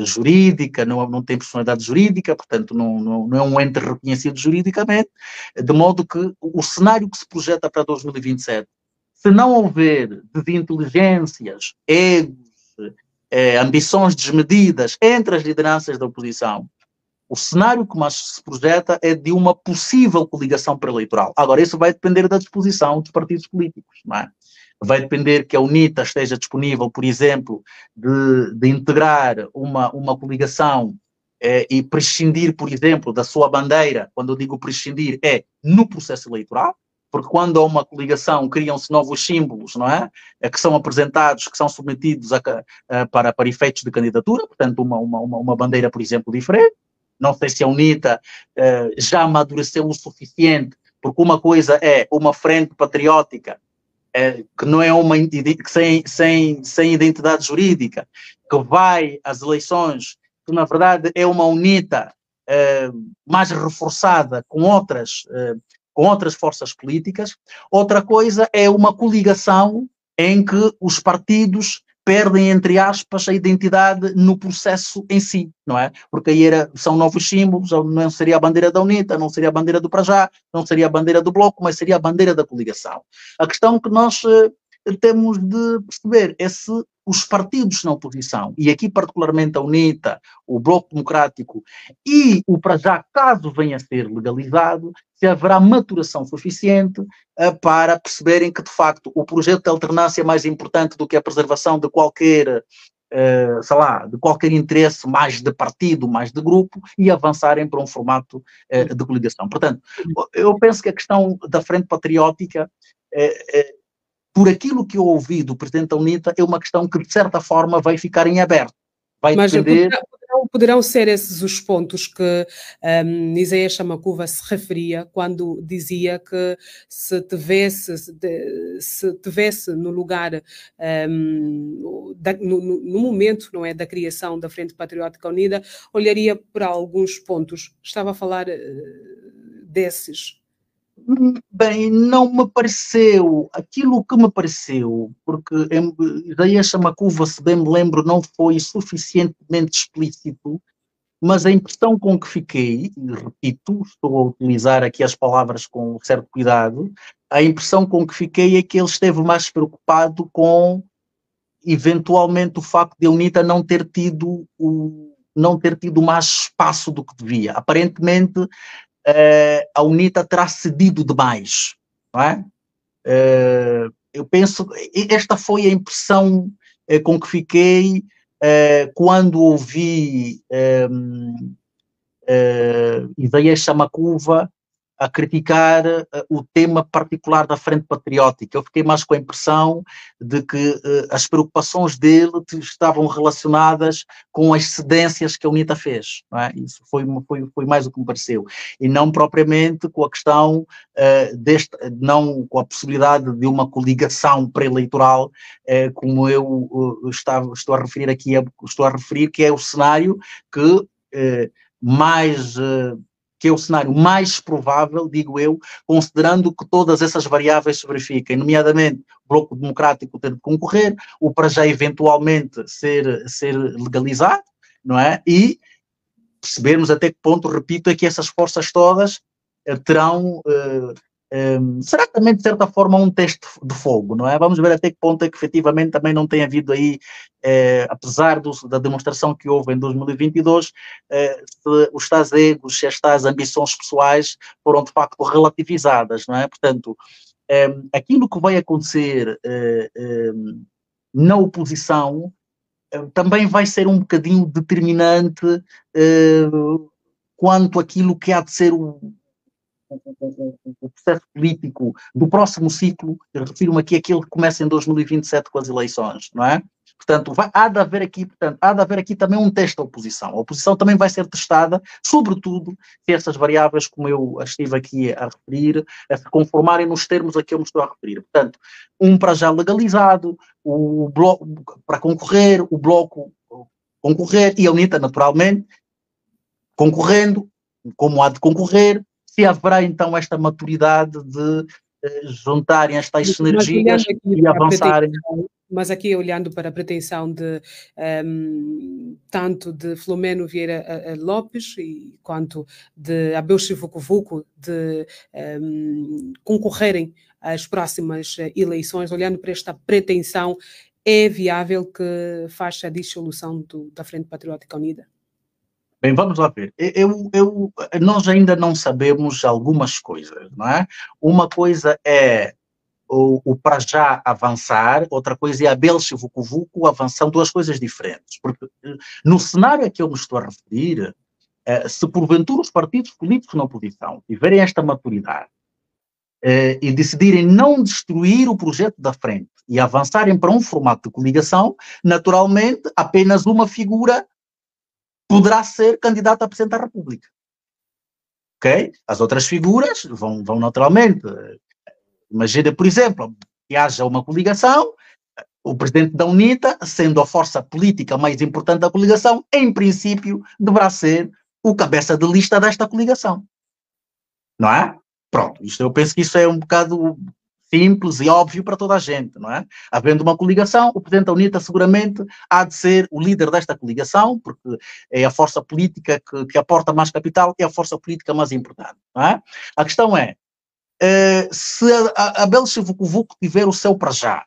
jurídica, não tem personalidade jurídica, portanto não é um ente reconhecido juridicamente, de modo que o cenário que se projeta para 2027, se não houver desinteligências, egos, ambições desmedidas entre as lideranças da oposição, o cenário que mais se projeta é de uma possível coligação pré-eleitoral. Agora, isso vai depender da disposição dos partidos políticos, não é? Vai depender que a UNITA esteja disponível, por exemplo, de integrar uma coligação e prescindir, por exemplo, da sua bandeira. Quando eu digo prescindir, é no processo eleitoral, porque quando há uma coligação criam-se novos símbolos, não é? Que são apresentados, que são submetidos para efeitos de candidatura, portanto, uma bandeira, por exemplo, diferente. Não sei se a UNITA já amadureceu o suficiente, porque uma coisa é uma frente patriótica, que não é sem identidade jurídica, que vai às eleições, que na verdade é uma UNITA mais reforçada com outras forças políticas. Outra coisa é uma coligação em que os partidos perdem, entre aspas, a identidade no processo em si, não é? Porque aí são novos símbolos, não seria a bandeira da UNITA, não seria a bandeira do Prajá, não seria a bandeira do Bloco, mas seria a bandeira da coligação. A questão que nós temos de perceber é se os partidos na oposição, e aqui particularmente a UNITA, o Bloco Democrático e o Prajá, caso venha a ser legalizado, se haverá maturação suficiente para perceberem que, de facto, o projeto de alternância é mais importante do que a preservação de qualquer, de qualquer interesse mais de partido, mais de grupo, e avançarem para um formato de coligação. Portanto, eu penso que a questão da frente patriótica, por aquilo que eu ouvi do Presidente da UNITA, é uma questão que, de certa forma, vai ficar em aberto. Mas poderão ser esses os pontos que Isaías Chamacuva se referia quando dizia que se tivesse no lugar, no momento, não é, da criação da Frente Patriótica Unida, olharia para alguns pontos. Estava a falar desses. Bem, não me pareceu aquilo que me pareceu, porque Isaías Chamacuva, se bem me lembro, não foi suficientemente explícito, mas a impressão com que fiquei, e repito, estou a utilizar aqui as palavras com certo cuidado, a impressão com que fiquei é que ele esteve mais preocupado com, eventualmente, o facto de a UNITA não ter tido mais espaço do que devia. Aparentemente, a UNITA terá cedido demais, não é? Eu penso, esta foi a impressão com que fiquei quando ouvi Isaías Chamacuva a criticar o tema particular da Frente Patriótica. Eu fiquei mais com a impressão de que as preocupações dele estavam relacionadas com as cedências que a UNITA fez. Não é? Isso foi mais o que me pareceu. E não propriamente com a questão, não com a possibilidade de uma coligação pré-eleitoral, como eu estou a referir aqui, que é o cenário que é o cenário mais provável, digo eu, considerando que todas essas variáveis se verifiquem, nomeadamente o Bloco Democrático ter de concorrer, o para já eventualmente ser legalizado, não é? E percebermos até que ponto, repito, é que essas forças todas terão, será também de certa forma um teste de fogo, não é? Vamos ver até que ponto é que efetivamente também não tem havido aí, apesar da demonstração que houve em 2022, se os tais egos, se as tais ambições pessoais foram de facto relativizadas, não é? Portanto, aquilo que vai acontecer na oposição também vai ser um bocadinho determinante quanto àquilo que há de ser o processo político do próximo ciclo. Eu refiro-me aqui àquele que começa em 2027 com as eleições, não é? Portanto, há de haver aqui também um teste da oposição. A oposição também vai ser testada, sobretudo, se essas variáveis, como eu estive aqui a referir, a se conformarem nos termos a que eu me estou a referir. Portanto, para já legalizado, o bloco para concorrer, o Bloco concorrer e a UNITA, naturalmente, concorrendo, como há de concorrer, se haverá então esta maturidade de juntarem as tais sinergias e avançarem. Mas aqui olhando para a pretensão de tanto de Filomeno Vieira Lopes quanto de Abel Chivucovuco de concorrerem às próximas eleições, olhando para esta pretensão, é viável que faça a dissolução da Frente Patriótica Unida? Bem, vamos lá ver. Nós ainda não sabemos algumas coisas, não é? Uma coisa é o para já avançar, outra coisa é a Belche Vucu avançar, duas coisas diferentes. Porque no cenário a que eu me estou a referir, se porventura os partidos políticos na oposição tiverem esta maturidade e decidirem não destruir o projeto da frente e avançarem para um formato de coligação, naturalmente apenas uma figura poderá ser candidata a Presidente da República. Ok? As outras figuras vão naturalmente. Imagina, por exemplo, que haja uma coligação, o Presidente da UNITA, sendo a força política mais importante da coligação, em princípio, deverá ser o cabeça de lista desta coligação. Não é? Pronto, eu penso que isso é um bocado simples e óbvio para toda a gente, não é? Havendo uma coligação, o Presidente da UNITA seguramente há de ser o líder desta coligação, porque é a força política que aporta mais capital, é a força política mais importante, não é? A questão é, se a Belche Vucu tiver o seu para já,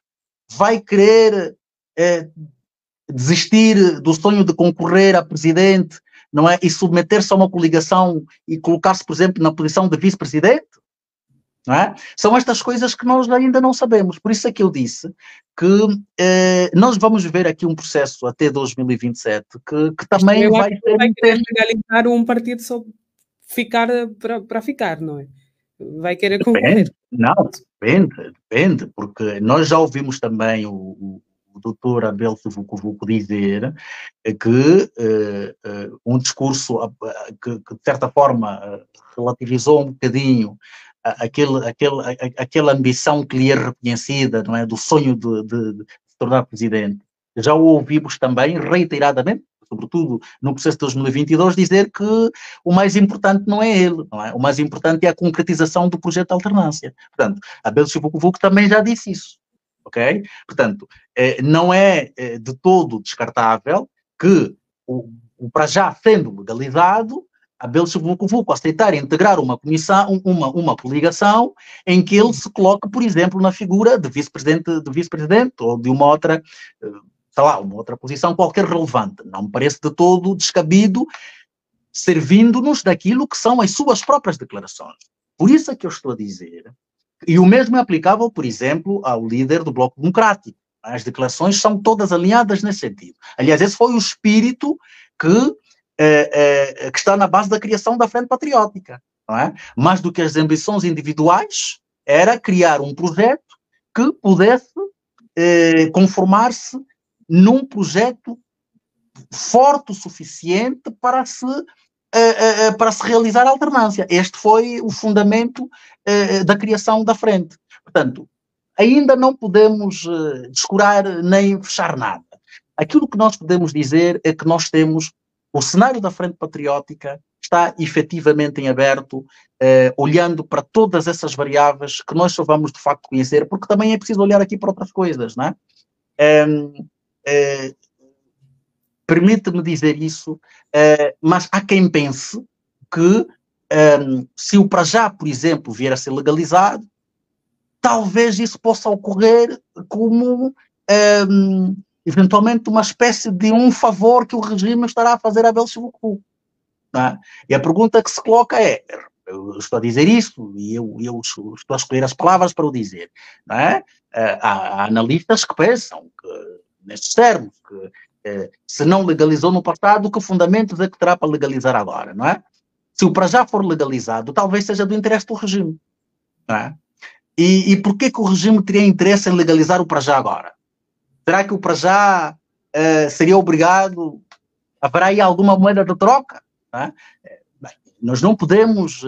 vai querer desistir do sonho de concorrer a presidente, não é? E submeter-se a uma coligação e colocar-se, por exemplo, na posição de vice-presidente? Não é? São estas coisas que nós ainda não sabemos. Por isso é que eu disse que nós vamos ver aqui um processo até 2027 que também vai ter... Vai querer legalizar um partido só ficar para ficar, não é? Vai querer concorrer. Não, depende, porque nós já ouvimos também o doutor Abel Vucu dizer que um discurso que de certa forma relativizou um bocadinho aquela ambição que lhe é reconhecida, não é, do sonho de se tornar presidente. Já o ouvimos também reiteradamente, sobretudo no processo de 2022, dizer que o mais importante não é ele, não é? O mais importante é a concretização do projeto de alternância. Portanto, a Belche Vucu também já disse isso, ok? Portanto, não é de todo descartável que o para já sendo legalizado, a Belche Vucu aceitar integrar uma comissão, uma coligação em que ele se coloque, por exemplo, na figura de vice-presidente ou de uma outra, sei lá, uma outra posição qualquer relevante. Não me parece de todo descabido, servindo-nos daquilo que são as suas próprias declarações. Por isso é que eu estou a dizer, e o mesmo é aplicável, por exemplo, ao líder do Bloco Democrático. As declarações são todas alinhadas nesse sentido. Aliás, esse foi o espírito que está na base da criação da Frente Patriótica, não é? Mais do que as ambições individuais, era criar um projeto que pudesse conformar-se num projeto forte o suficiente para se realizar a alternância. Este foi o fundamento da criação da frente. Portanto, ainda não podemos descurar nem fechar nada. Aquilo que nós podemos dizer é que nós temos o cenário da Frente Patriótica está efetivamente em aberto, olhando para todas essas variáveis que nós só vamos de facto conhecer, porque também é preciso olhar aqui para outras coisas, não é? Permite-me dizer isso, mas há quem pense que se o para já, por exemplo, vier a ser legalizado, talvez isso possa ocorrer como eventualmente uma espécie de um favor que o regime estará a fazer à Belche Vucu. E a pergunta que se coloca é, eu estou a dizer isto e eu estou a escolher as palavras para o dizer, não é? Há analistas que pensam que, nestes termos, que se não legalizou no passado, que fundamentos é que terá para legalizar agora, não é? Se o para já for legalizado, talvez seja do interesse do regime, não é? E por que o regime teria interesse em legalizar o para já agora? Será que o para já seria obrigado? Haverá aí alguma moeda de troca? Não é? Bem, nós não podemos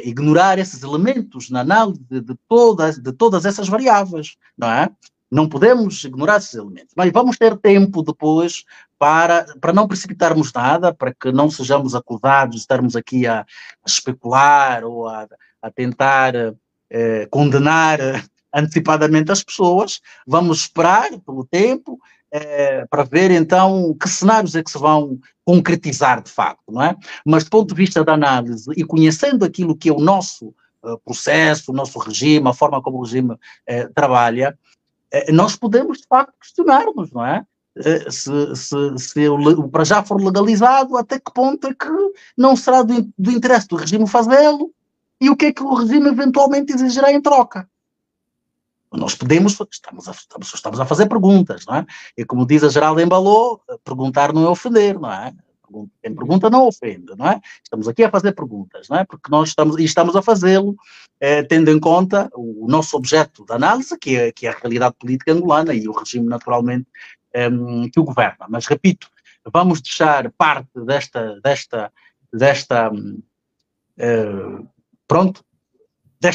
ignorar esses elementos na análise de todas essas variáveis, não é? Não podemos ignorar esses elementos, mas vamos ter tempo depois para não precipitarmos nada, para que não sejamos acusados de estarmos aqui a especular ou a tentar condenar antecipadamente as pessoas. Vamos esperar pelo tempo para ver então que cenários é que se vão concretizar de facto, não é? Mas do ponto de vista da análise e conhecendo aquilo que é o nosso processo, o nosso regime, a forma como o regime trabalha, nós podemos, de facto, questionar-nos, não é? Se o para já for legalizado, até que ponto é que não será do interesse do regime fazê-lo e o que é que o regime eventualmente exigirá em troca? Nós podemos, estamos a fazer perguntas, não é? E como diz a Geralda Embalou, perguntar não é ofender, não é? Quem pergunta não ofende, não é? Estamos aqui a fazer perguntas, não é? Porque nós estamos a fazê-lo tendo em conta o nosso objeto de análise, que é a realidade política angolana e o regime, naturalmente, que o governa. Mas, repito, vamos deixar parte desta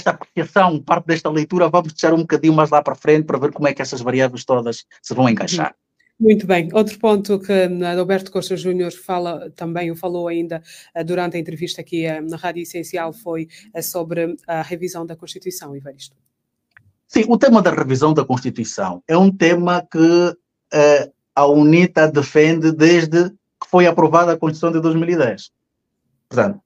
apreciação, parte desta leitura, vamos deixar um bocadinho mais lá para frente para ver como é que essas variáveis todas se vão encaixar. Muito bem. Outro ponto que Adalberto Costa Júnior falou ainda durante a entrevista aqui na Rádio Essencial foi sobre a revisão da Constituição, Evaristo. Sim, o tema da revisão da Constituição é um tema que a UNITA defende desde que foi aprovada a Constituição de 2010. Portanto,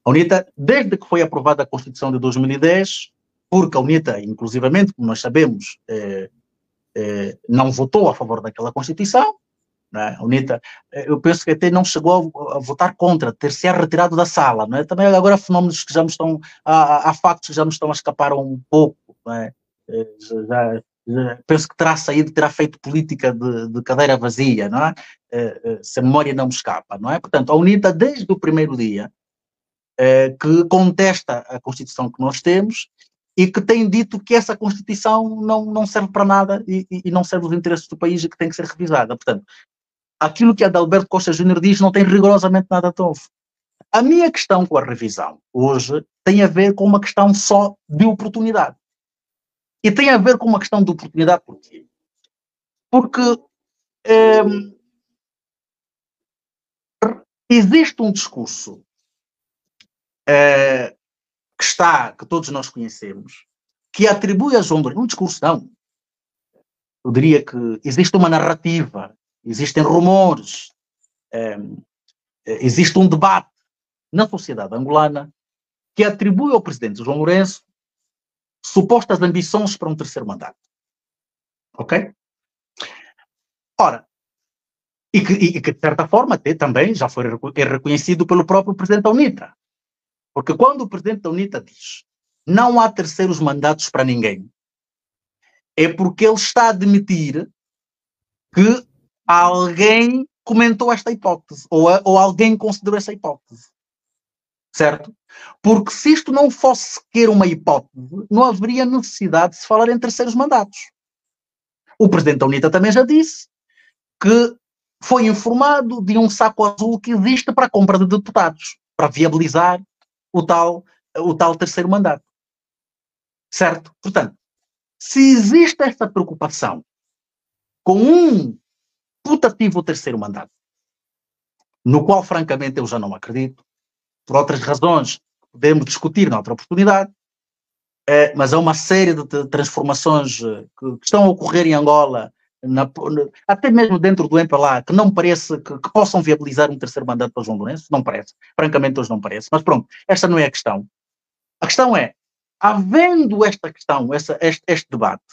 a UNITA, desde que foi aprovada a Constituição de 2010, porque a UNITA, inclusivamente, como nós sabemos, não votou a favor daquela Constituição, né? A UNITA, eu penso que até não chegou a votar contra, ter-se retirado da sala, não é? Também agora fenómenos que já nos estão, há factos que já nos estão a escapar um pouco, não é? Penso que terá feito política de cadeira vazia, não é? Se a memória não me escapa, não é? Portanto, a UNITA, desde o primeiro dia, que contesta a Constituição que nós temos e que tem dito que essa Constituição não serve para nada e não serve os interesses do país e que tem que ser revisada. Portanto, aquilo que Adalberto Costa Júnior diz não tem rigorosamente nada de novo. A minha questão com a revisão hoje tem a ver com uma questão só de oportunidade. E tem a ver com uma questão de oportunidade por quê? Porque existe um discurso que todos nós conhecemos, que atribui a João Lourenço, um discurso não, eu diria que existe uma narrativa, existem rumores, existe um debate na sociedade angolana que atribui ao presidente João Lourenço supostas ambições para um terceiro mandato. Ok? Ora, e que de certa forma até também já foi reconhecido pelo próprio presidente da UNITA. Porque quando o presidente da UNITA diz não há terceiros mandatos para ninguém, é porque ele está a admitir que alguém comentou esta hipótese, ou alguém considerou essa hipótese. Certo? Porque se isto não fosse sequer uma hipótese, não haveria necessidade de se falar em terceiros mandatos. O presidente da UNITA também já disse que foi informado de um saco azul que existe para a compra de deputados, para viabilizar o tal terceiro mandato. Certo? Portanto, se existe esta preocupação com um putativo terceiro mandato, no qual, francamente, eu já não acredito, por outras razões, podemos discutir noutra oportunidade, mas há uma série de transformações que estão a ocorrer em Angola, até mesmo dentro do MPLA, que não parece que possam viabilizar um terceiro mandato para João Lourenço, não parece, francamente hoje não parece, mas pronto, esta não é a questão. A questão é, havendo esta questão, este debate,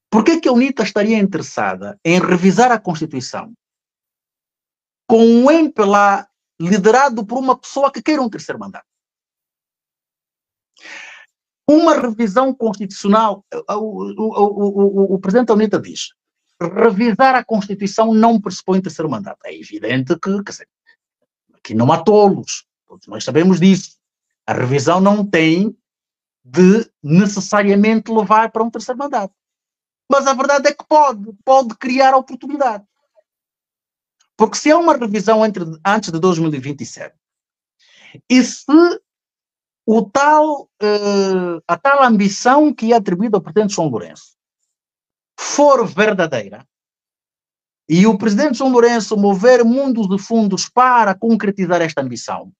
por que a UNITA estaria interessada em revisar a Constituição com um MPLA liderado por uma pessoa que queira um terceiro mandato? Uma revisão constitucional, o presidente da UNITA diz, revisar a Constituição não pressupõe terceiro mandato. É evidente que, quer dizer, aqui não há tolos, todos nós sabemos disso. A revisão não tem de necessariamente levar para um terceiro mandato. Mas a verdade é que pode criar oportunidade. Porque se há uma revisão antes de 2027, e se a tal ambição que é atribuída ao presidente João Lourenço for verdadeira, e o presidente João Lourenço mover mundos e fundos para concretizar esta ambição,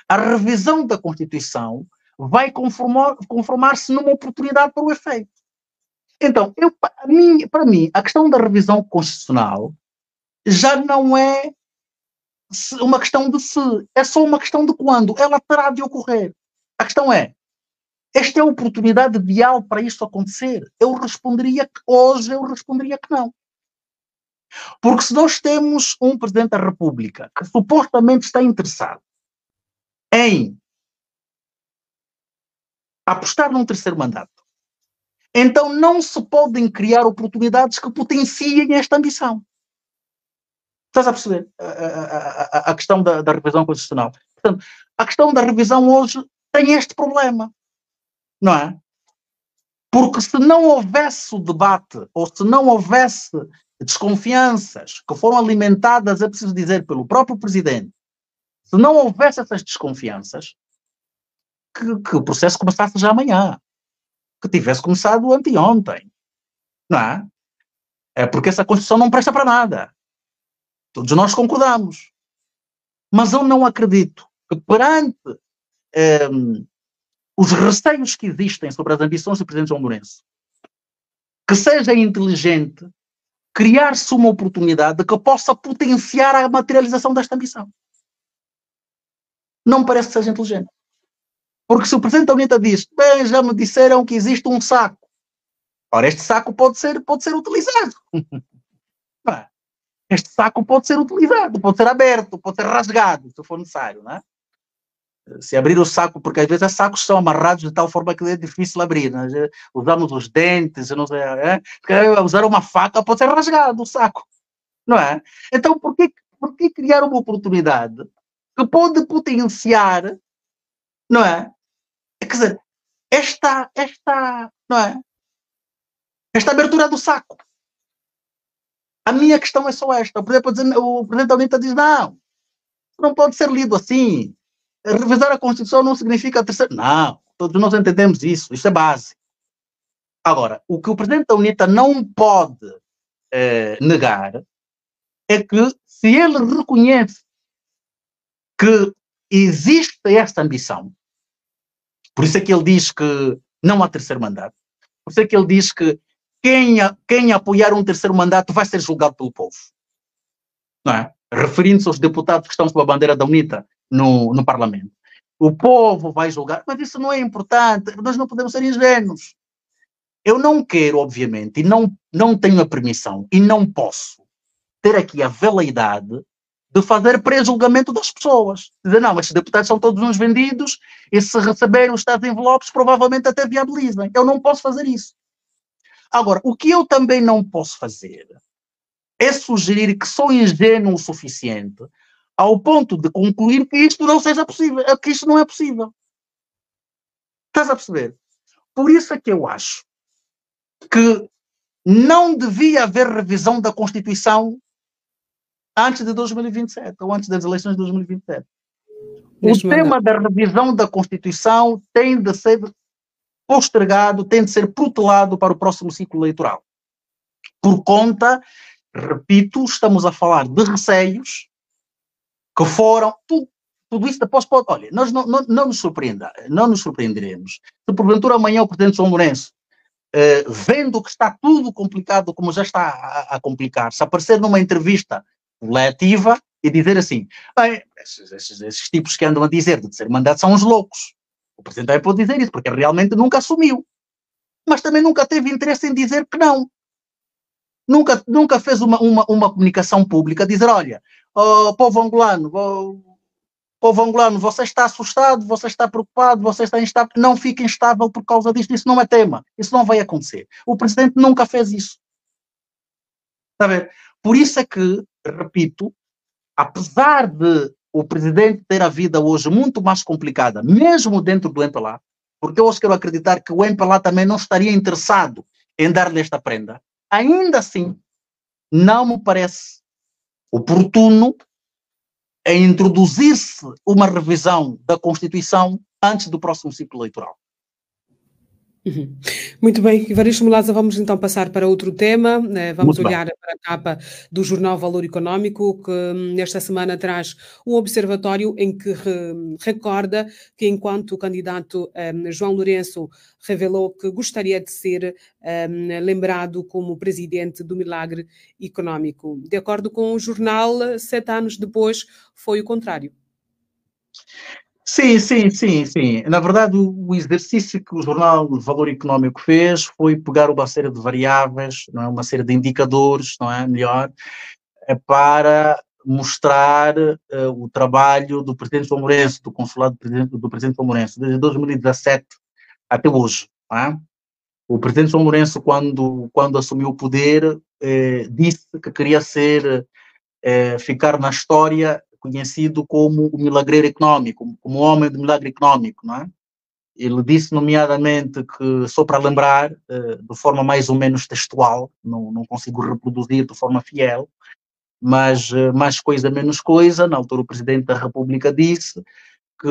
a revisão da Constituição vai conformar-se numa oportunidade para o efeito. Então, para mim, a questão da revisão constitucional já não é uma questão de se, é só uma questão de quando ela terá de ocorrer. A questão é esta é a oportunidade ideal para isto acontecer. Hoje eu responderia que não. Porque se nós temos um Presidente da República que supostamente está interessado em apostar num terceiro mandato, então não se podem criar oportunidades que potenciem esta ambição. Estás a perceber a questão da revisão constitucional? Portanto, a questão da revisão hoje tem este problema, não é? Porque se não houvesse o debate, ou se não houvesse desconfianças que foram alimentadas, é preciso dizer, pelo próprio Presidente, se não houvesse essas desconfianças, que o processo começasse já amanhã, que tivesse começado anteontem, não é? É porque essa Constituição não presta para nada. Todos nós concordamos. Mas eu não acredito que perante os receios que existem sobre as ambições do Presidente João Lourenço, que seja inteligente criar-se uma oportunidade que possa potenciar a materialização desta ambição. Não me parece que seja inteligente. Porque se o Presidente da UNITA diz, bem, já me disseram que existe um saco. Ora, este saco pode ser utilizado. Este saco pode ser utilizado, pode ser aberto, pode ser rasgado, se for necessário, não é? Se abrir o saco, porque às vezes os sacos são amarrados de tal forma que é difícil abrir, né? Usamos os dentes, não sei, usar uma faca pode ser rasgado o saco, não é? Então, por que criar uma oportunidade que pode potenciar, não é? Quer dizer, não é? Esta abertura do saco. A minha questão é só esta. Por exemplo, o Presidente da UNITA diz, não pode ser lido assim. Revisar a Constituição não significa terceiro. Não, todos nós entendemos isso. Isso é base. Agora, o que o Presidente da UNITA não pode negar é que se ele reconhece que existe esta ambição, por isso é que ele diz que não há terceiro mandato, por isso é que ele diz que quem apoiar um terceiro mandato vai ser julgado pelo povo. Não é? Referindo-se aos deputados que estão sob a bandeira da UNITA no Parlamento. O povo vai julgar, mas isso não é importante, nós não podemos ser ingênuos. Eu não quero, obviamente, e não tenho a permissão, e não posso ter aqui a veleidade de fazer pré-julgamento das pessoas. Dizer, não, estes deputados são todos uns vendidos, e se receberem os tais envelopes, provavelmente até viabilizam. Eu não posso fazer isso. Agora, o que eu também não posso fazer é sugerir que sou ingênuo o suficiente ao ponto de concluir que isto não seja possível, que isto não é possível. Estás a perceber? Por isso é que eu acho que não devia haver revisão da Constituição antes de 2027, ou antes das eleições de 2027. O tema da revisão da Constituição tem de ser postergado, tem de ser protelado para o próximo ciclo eleitoral. Por conta, repito, estamos a falar de receios que foram, tudo isso depois pode, olha, nós não nos surpreenderemos. Se porventura amanhã o Presidente João Lourenço, vendo que está tudo complicado como já está a complicar, se aparecer numa entrevista coletiva e dizer assim, esses tipos que andam a dizer de ser mandados são uns loucos. O Presidente também pode dizer isso, porque realmente nunca assumiu. Mas também nunca teve interesse em dizer que não. Nunca fez uma comunicação pública, dizer, olha, povo angolano, você está assustado, você está preocupado, você está instável, não fique instável por causa disto, isso não é tema, isso não vai acontecer. O Presidente nunca fez isso. Está a ver? Por isso é que, repito, apesar de o Presidente ter a vida hoje muito mais complicada, mesmo dentro do MPLA, porque eu hoje quero acreditar que o MPLA também não estaria interessado em dar-lhe esta prenda, ainda assim, não me parece oportuno em introduzir-se uma revisão da Constituição antes do próximo ciclo eleitoral. Muito bem, Evaristo Melaza, vamos então passar para outro tema. Vamos olhar para a capa do jornal Valor Económico, que nesta semana traz um observatório em que recorda que enquanto o candidato João Lourenço revelou que gostaria de ser lembrado como presidente do milagre económico. De acordo com o jornal, 7 anos depois foi o contrário. Sim, sim, sim, sim. Na verdade, o exercício que o Jornal de Valor Económico fez foi pegar uma série de variáveis, não é? Uma série de indicadores, não é? Melhor, para mostrar o trabalho do presidente João Lourenço, do consulado do presidente João Lourenço, desde 2017 até hoje. Não é? O presidente João Lourenço, quando assumiu o poder, disse que queria ficar na história conhecido como o milagreiro económico, como o homem do milagre económico, não é? Ele disse, nomeadamente, que, só para lembrar, de forma mais ou menos textual, não consigo reproduzir de forma fiel, mas mais coisa, menos coisa, na altura o Presidente da República disse que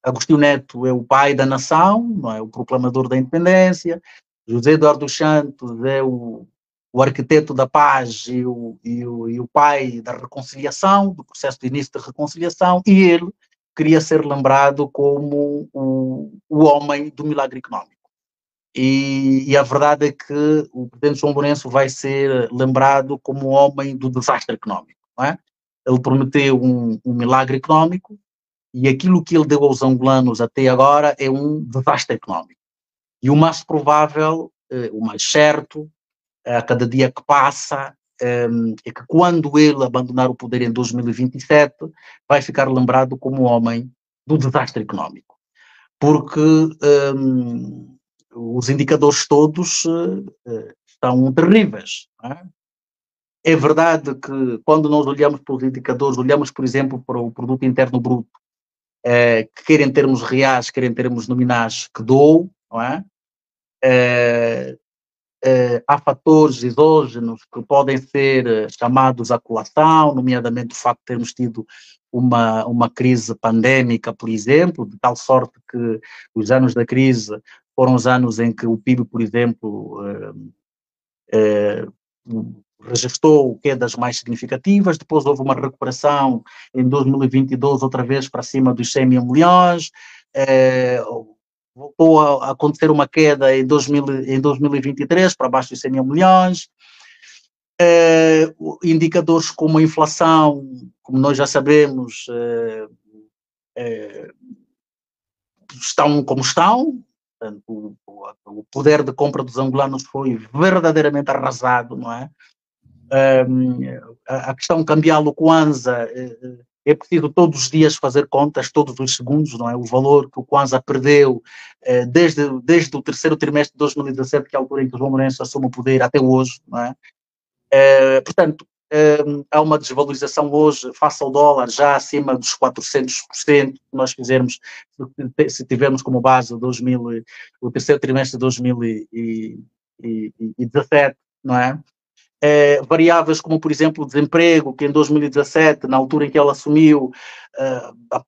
Agostinho Neto é o pai da nação, não é? O proclamador da independência, José Eduardo dos Santos é o arquiteto da paz e o pai da reconciliação, do processo de início de reconciliação, e ele queria ser lembrado como o homem do milagre económico. E a verdade é que o presidente João Lourenço vai ser lembrado como o homem do desastre económico. Não é? Ele prometeu um milagre económico e aquilo que ele deu aos angolanos até agora é um desastre económico. E o mais provável, o mais certo, a cada dia que passa, é que quando ele abandonar o poder em 2027, vai ficar lembrado como o homem do desastre económico. Porque os indicadores todos estão terríveis. Não é? É verdade que quando nós olhamos para os indicadores, olhamos, por exemplo, para o produto interno bruto, que quer em termos reais, quer em termos nominais, que dou, não é? Há fatores exógenos que podem ser chamados à colação, nomeadamente o facto de termos tido uma crise pandémica, por exemplo, de tal sorte que os anos da crise foram os anos em que o PIB, por exemplo, registrou quedas mais significativas, depois houve uma recuperação em 2022, outra vez para cima dos 100 mil milhões, voltou a acontecer uma queda em 2023 para baixo dos 100 mil milhões, indicadores como a inflação, como nós já sabemos, estão como estão. Portanto, o poder de compra dos angolanos foi verdadeiramente arrasado, não é? A questão cambial, o Kwanza, é preciso todos os dias fazer contas, todos os segundos, não é? O valor que o Kwanza perdeu desde o terceiro trimestre de 2017, que é a altura em que o João Lourenço assume o poder, até hoje, não é? Portanto, há uma desvalorização hoje face ao dólar já acima dos 400%, nós fizermos, se tivermos como base o terceiro trimestre de 2017, não é? Variáveis como, por exemplo, o desemprego, que em 2017, na altura em que ela assumiu,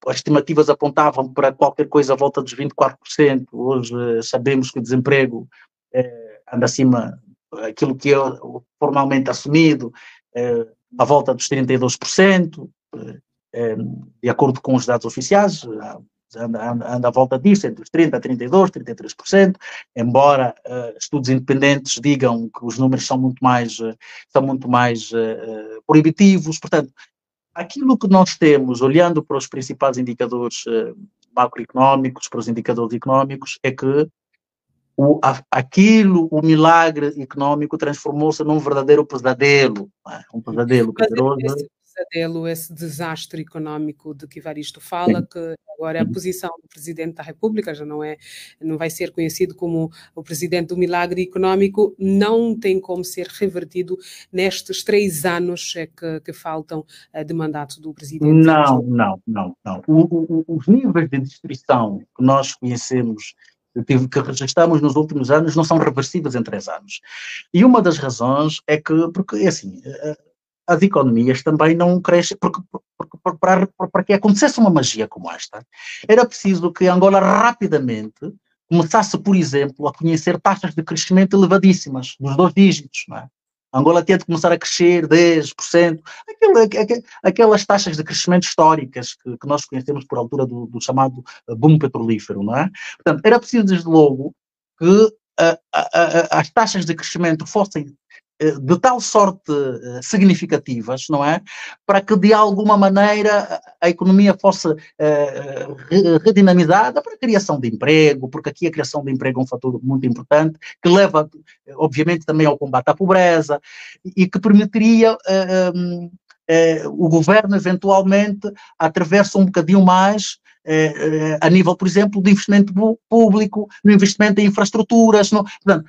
as estimativas apontavam para qualquer coisa à volta dos 24%. Hoje sabemos que o desemprego anda acima, aquilo que é formalmente assumido, à volta dos 32%, de acordo com os dados oficiais, anda à volta disso, entre os 30%, 32%, 33%, embora estudos independentes digam que os números são muito mais proibitivos. Portanto, aquilo que nós temos, olhando para os principais indicadores macroeconómicos, para os indicadores económicos, é que o milagre económico transformou-se num verdadeiro pesadelo, um pesadelo Mas poderoso. esse pesadelo, esse desastre económico de que Evaristo fala, Sim. que agora a posição do Presidente da República já não vai ser conhecido como o Presidente do milagre económico, não tem como ser revertido nestes 3 anos que faltam de mandato do Presidente Não, João. não, não, não. Os níveis de destruição que nós conhecemos, que registramos nos últimos anos, não são reversíveis em 3 anos. E uma das razões é que, porque assim, as economias também não crescem, porque para que acontecesse uma magia como esta, era preciso que Angola rapidamente começasse, por exemplo, a conhecer taxas de crescimento elevadíssimas, dos 2 dígitos, não é? Angola tinha de começar a crescer 10%, aquelas taxas de crescimento históricas que nós conhecemos por altura do chamado boom petrolífero, não é? Portanto, era preciso, desde logo, que as taxas de crescimento fossem de tal sorte significativas, não é? Para que de alguma maneira a economia fosse redinamizada para a criação de emprego, porque aqui a criação de emprego é um fator muito importante, que leva, obviamente, também ao combate à pobreza e que permitiria o governo, eventualmente, atravessar um bocadinho mais a nível, por exemplo, de investimento público, no investimento em infraestruturas. Portanto,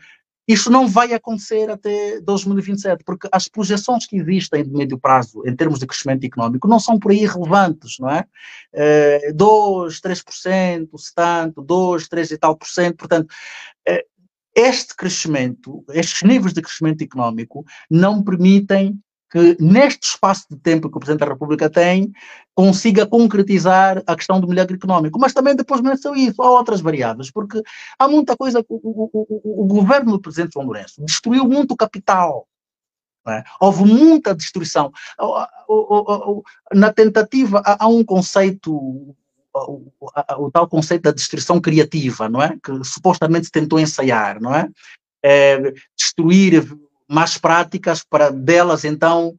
isto não vai acontecer até 2027, porque as projeções que existem de médio prazo, em termos de crescimento económico, não são por aí relevantes, não é? 2, 3%, se tanto, 2, 3 e tal por cento. Portanto, este crescimento, estes níveis de crescimento económico, não permitem que, neste espaço de tempo que o Presidente da República tem, consiga concretizar a questão do milagre económico. Mas também depois não é só isso, há outras variáveis, porque há muita coisa que o governo do Presidente João Lourenço destruiu muito capital. Não é? Houve muita destruição. Na tentativa, há um conceito, o tal conceito da destruição criativa, não é? Que supostamente se tentou ensaiar, não é? Destruir más práticas para delas então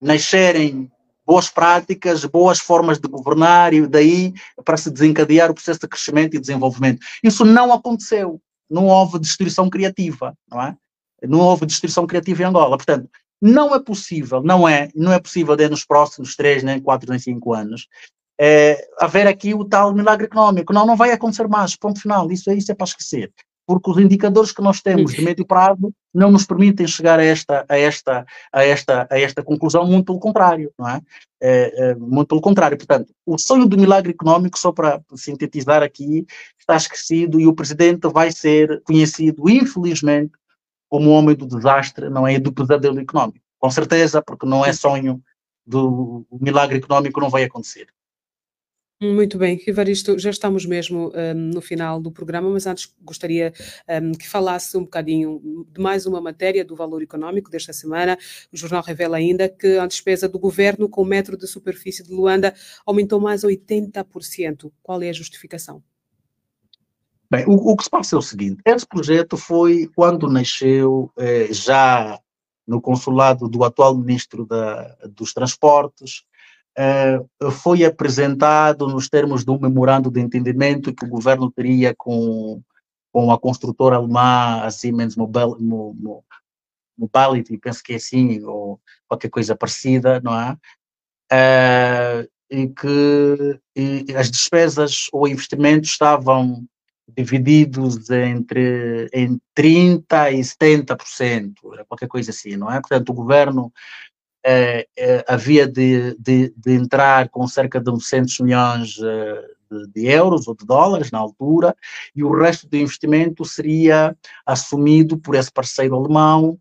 nascerem boas práticas, boas formas de governar e daí para se desencadear o processo de crescimento e desenvolvimento. Isso não aconteceu, não houve destruição criativa, não é? Não houve destruição criativa em Angola, portanto, não é possível, não é possível nos próximos 3, nem 4, nem 5 anos haver aqui o tal milagre económico. Não vai acontecer mais, ponto final, isso é para esquecer. Porque os indicadores que nós temos de médio prazo não nos permitem chegar a esta conclusão, muito pelo contrário, não é? Muito pelo contrário. Portanto, o sonho do milagre económico, só para sintetizar aqui, está esquecido e o Presidente vai ser conhecido, infelizmente, como o homem do desastre, não é? Do pesadelo económico. Com certeza, porque não é sonho do milagre económico, não vai acontecer. Muito bem, Evaristo, já estamos mesmo no final do programa, mas antes gostaria que falasse um bocadinho de mais uma matéria do valor económico desta semana. O jornal revela ainda que a despesa do governo com o metro de superfície de Luanda aumentou mais 80%. Qual é a justificação? Bem, o que se passa é o seguinte, esse projeto foi quando nasceu já no consulado do atual ministro dos Transportes, foi apresentado nos termos de um memorando de entendimento que o governo teria com a construtora alemã, a Siemens Mobility, penso que é assim, ou qualquer coisa parecida, não é? E que as despesas ou investimentos estavam divididos em 30% e 70%, qualquer coisa assim, não é? Portanto, o governo havia de entrar com cerca de 900 milhões de euros ou de dólares na altura, e o resto do investimento seria assumido por esse parceiro alemão,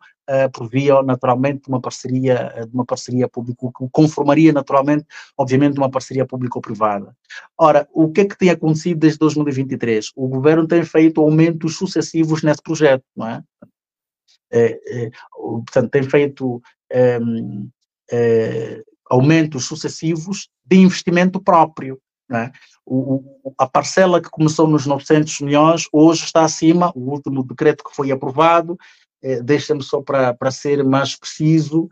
por via, naturalmente, de uma parceria público, que conformaria, naturalmente, obviamente, de uma parceria público-privada. Ora, o que é que tem acontecido desde 2023? O governo tem feito aumentos sucessivos nesse projeto, não é? Portanto, tem feito aumentos sucessivos de investimento próprio, não é? A parcela que começou nos 900 milhões hoje está acima, o último decreto que foi aprovado, deixa-me só para ser mais preciso,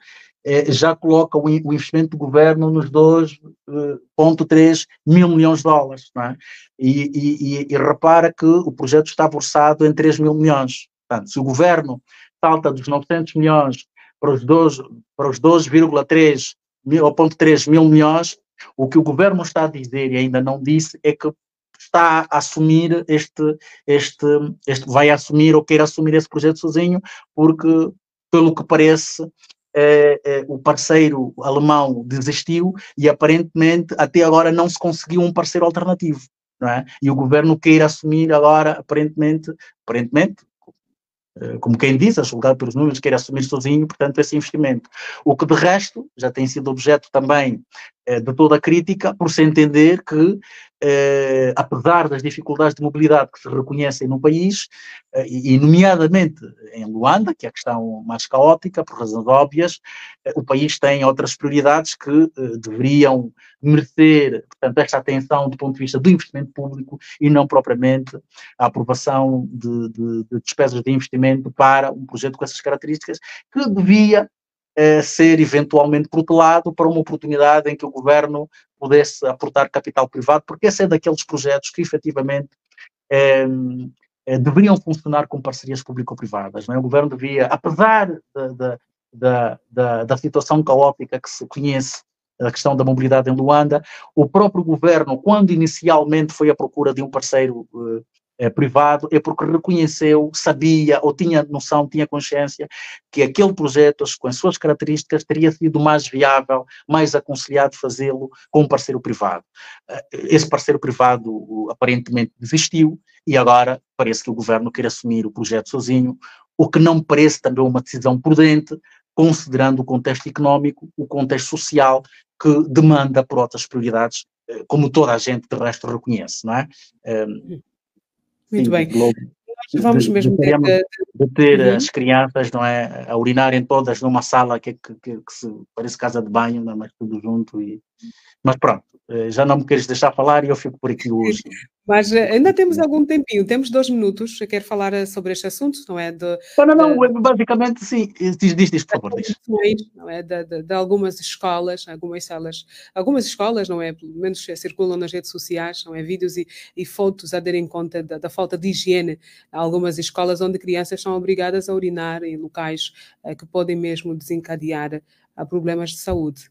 já coloca o investimento do governo nos 2,3 mil milhões de dólares, não é? E repara que o projeto estava orçado em 3 mil milhões. Portanto, se o governo salta dos 900 milhões para os 2,3 mil milhões, o que o governo está a dizer e ainda não disse é que está a assumir vai assumir ou quer assumir esse projeto sozinho, porque, pelo que parece, o parceiro alemão desistiu e aparentemente até agora não se conseguiu um parceiro alternativo, não é? E o governo quer assumir agora, aparentemente, como quem diz, a julgar pelos números, quer assumir sozinho, portanto, esse investimento. O que, de resto, já tem sido objeto também de toda a crítica, por se entender que apesar das dificuldades de mobilidade que se reconhecem no país, e nomeadamente em Luanda, que é a questão mais caótica, por razões óbvias, o país tem outras prioridades que deveriam merecer, portanto, esta atenção do ponto de vista do investimento público e não propriamente a aprovação de despesas de investimento para um projeto com essas características, que devia ser eventualmente protelado para uma oportunidade em que o governo pudesse aportar capital privado, porque esse é daqueles projetos que efetivamente deveriam funcionar com parcerias público-privadas. Não é? O governo devia, apesar da situação caótica que se conhece, a questão da mobilidade em Luanda, o próprio governo, quando inicialmente foi à procura de um parceiro privado, é porque reconheceu, sabia ou tinha noção, tinha consciência que aquele projeto, com as suas características, teria sido mais viável, mais aconselhado fazê-lo com um parceiro privado. Esse parceiro privado aparentemente desistiu e agora parece que o governo quer assumir o projeto sozinho, o que não me parece também uma decisão prudente, considerando o contexto económico, o contexto social, que demanda por outras prioridades, como toda a gente de resto reconhece, não é? Muito sim, bem. Logo, Vamos mesmo ter de ter as crianças, não é, a urinarem todas numa sala que se parece casa de banho, não é, mas tudo junto. Mas pronto, já não me queres deixar falar e eu fico por aqui hoje. Mas ainda temos algum tempinho, temos 2 minutos. Eu quero falar sobre este assunto, não é? Não, basicamente sim. Diz, por favor, diz. Não é? De algumas escolas, algumas escolas, não é? Pelo menos circulam nas redes sociais, não é? Vídeos e fotos a darem conta da falta de higiene. Há algumas escolas onde crianças são obrigadas a urinar em locais que podem mesmo desencadear a problemas de saúde.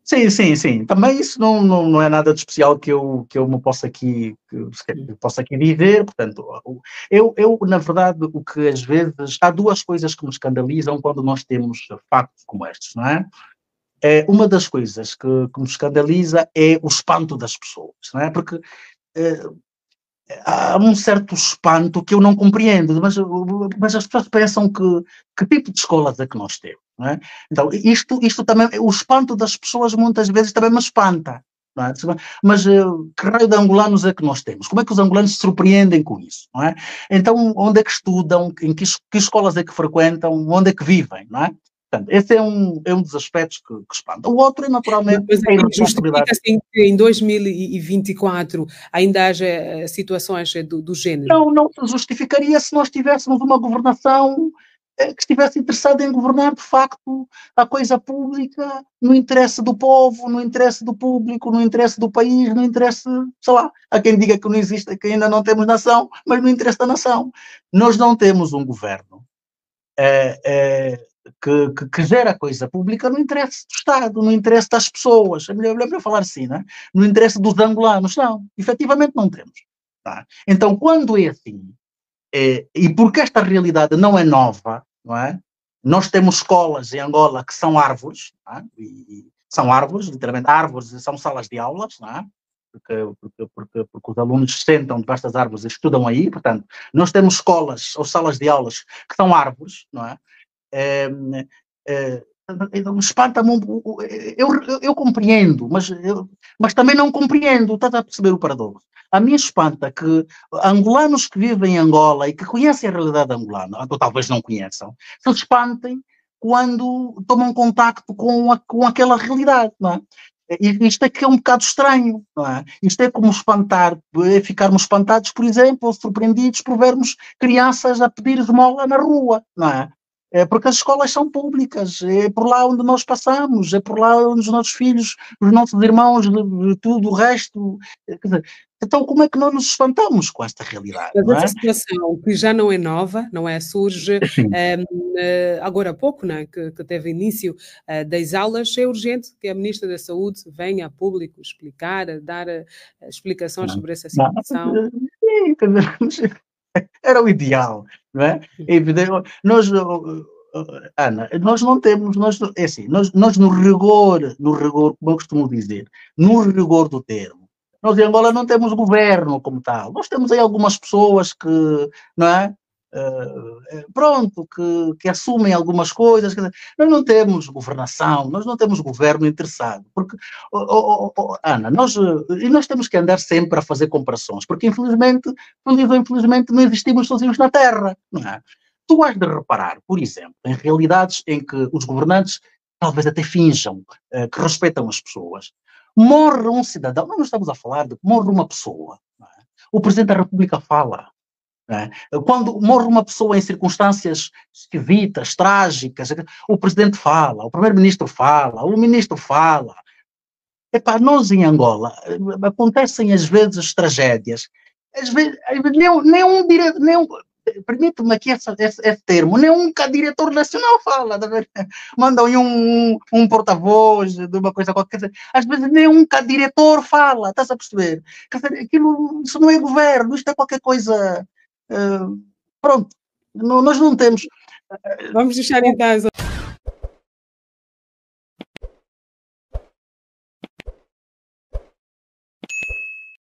Sim. Também isso não é nada de especial que eu me possa aqui, dizer. Portanto, eu, na verdade, o que às vezes... Há duas coisas que me escandalizam quando nós temos factos como estes, não é? Uma das coisas que me escandaliza é o espanto das pessoas, não é? Porque há um certo espanto que eu não compreendo, mas as pessoas pensam que tipo de escolas é que nós temos, não é? Então, isto também, o espanto das pessoas muitas vezes também me espanta, não é? Mas que raio de angolanos é que nós temos? Como é que os angolanos se surpreendem com isso, não é? Então, onde é que estudam, em que escolas é que frequentam, onde é que vivem, não é? Portanto, esse é um dos aspectos que espanta. O outro é, naturalmente, a irresponsabilidade. Justifica-se que em 2024 ainda haja situações do género? Não se justificaria se nós tivéssemos uma governação que estivesse interessada em governar, de facto, a coisa pública no interesse do povo, no interesse do público, no interesse do país, no interesse, sei lá, há quem diga que não existe, que ainda não temos nação, mas no interesse da nação. Nós não temos um governo que gera a coisa pública no interesse do Estado, no interesse das pessoas. É melhor falar assim, não é? No interesse dos angolanos. Não, efetivamente não temos. Tá? Então, quando é assim, e porque esta realidade não é nova, não é? Nós temos escolas em Angola que são árvores, é? E são árvores, literalmente árvores, são salas de aulas, não é? Porque os alunos sentam debaixo das árvores e estudam aí, portanto, nós temos escolas ou salas de aulas que são árvores, não é? Espanta-me, eu compreendo, mas também não compreendo, estás a perceber o paradoxo? A mim espanta que angolanos que vivem em Angola e que conhecem a realidade angolana, ou talvez não conheçam, se espantem quando tomam contacto com aquela realidade, não é? Isto é que é um bocado estranho, não é? Isto é como ficarmos espantados, por exemplo, ou surpreendidos por vermos crianças a pedir esmola na rua, não é? Porque as escolas são públicas, é por lá onde nós passamos, é por lá onde os nossos filhos, os nossos irmãos, tudo o resto. Quer dizer, então como é que nós nos espantamos com esta realidade? Mas não essa é? situação que já não é nova, não é? Surge agora há pouco, não é? Que teve início das aulas, é urgente que a Ministra da Saúde venha a público explicar, dar explicações sobre essa situação. Era o ideal, não é? Ana, nós não temos, é assim, nós no rigor, como eu costumo dizer, no rigor do termo, nós em Angola não temos governo como tal, nós temos aí algumas pessoas que, não é? pronto, que assumem algumas coisas. Nós não temos governação, nós não temos governo interessado, porque, Ana, nós temos que andar sempre a fazer comparações, porque infelizmente, feliz ou infelizmente, não existimos sozinhos na Terra, não é? Tu has de reparar, por exemplo, em realidades em que os governantes talvez até finjam que respeitam as pessoas. Morre um cidadão, nós não estamos a falar de que morre uma pessoa, não é? O Presidente da República fala. Quando morre uma pessoa em circunstâncias esquisitas, trágicas, o Presidente fala, o Primeiro-Ministro fala, o Ministro fala. Epá, nós em Angola, acontecem às vezes tragédias, às vezes nenhum permite-me aqui esse termo, nenhum diretor nacional fala, mandam um porta-voz de uma coisa qualquer, às vezes nenhum diretor fala, estás a perceber? Isso não é governo, isto é qualquer coisa. Pronto, nós não temos. Vamos deixar então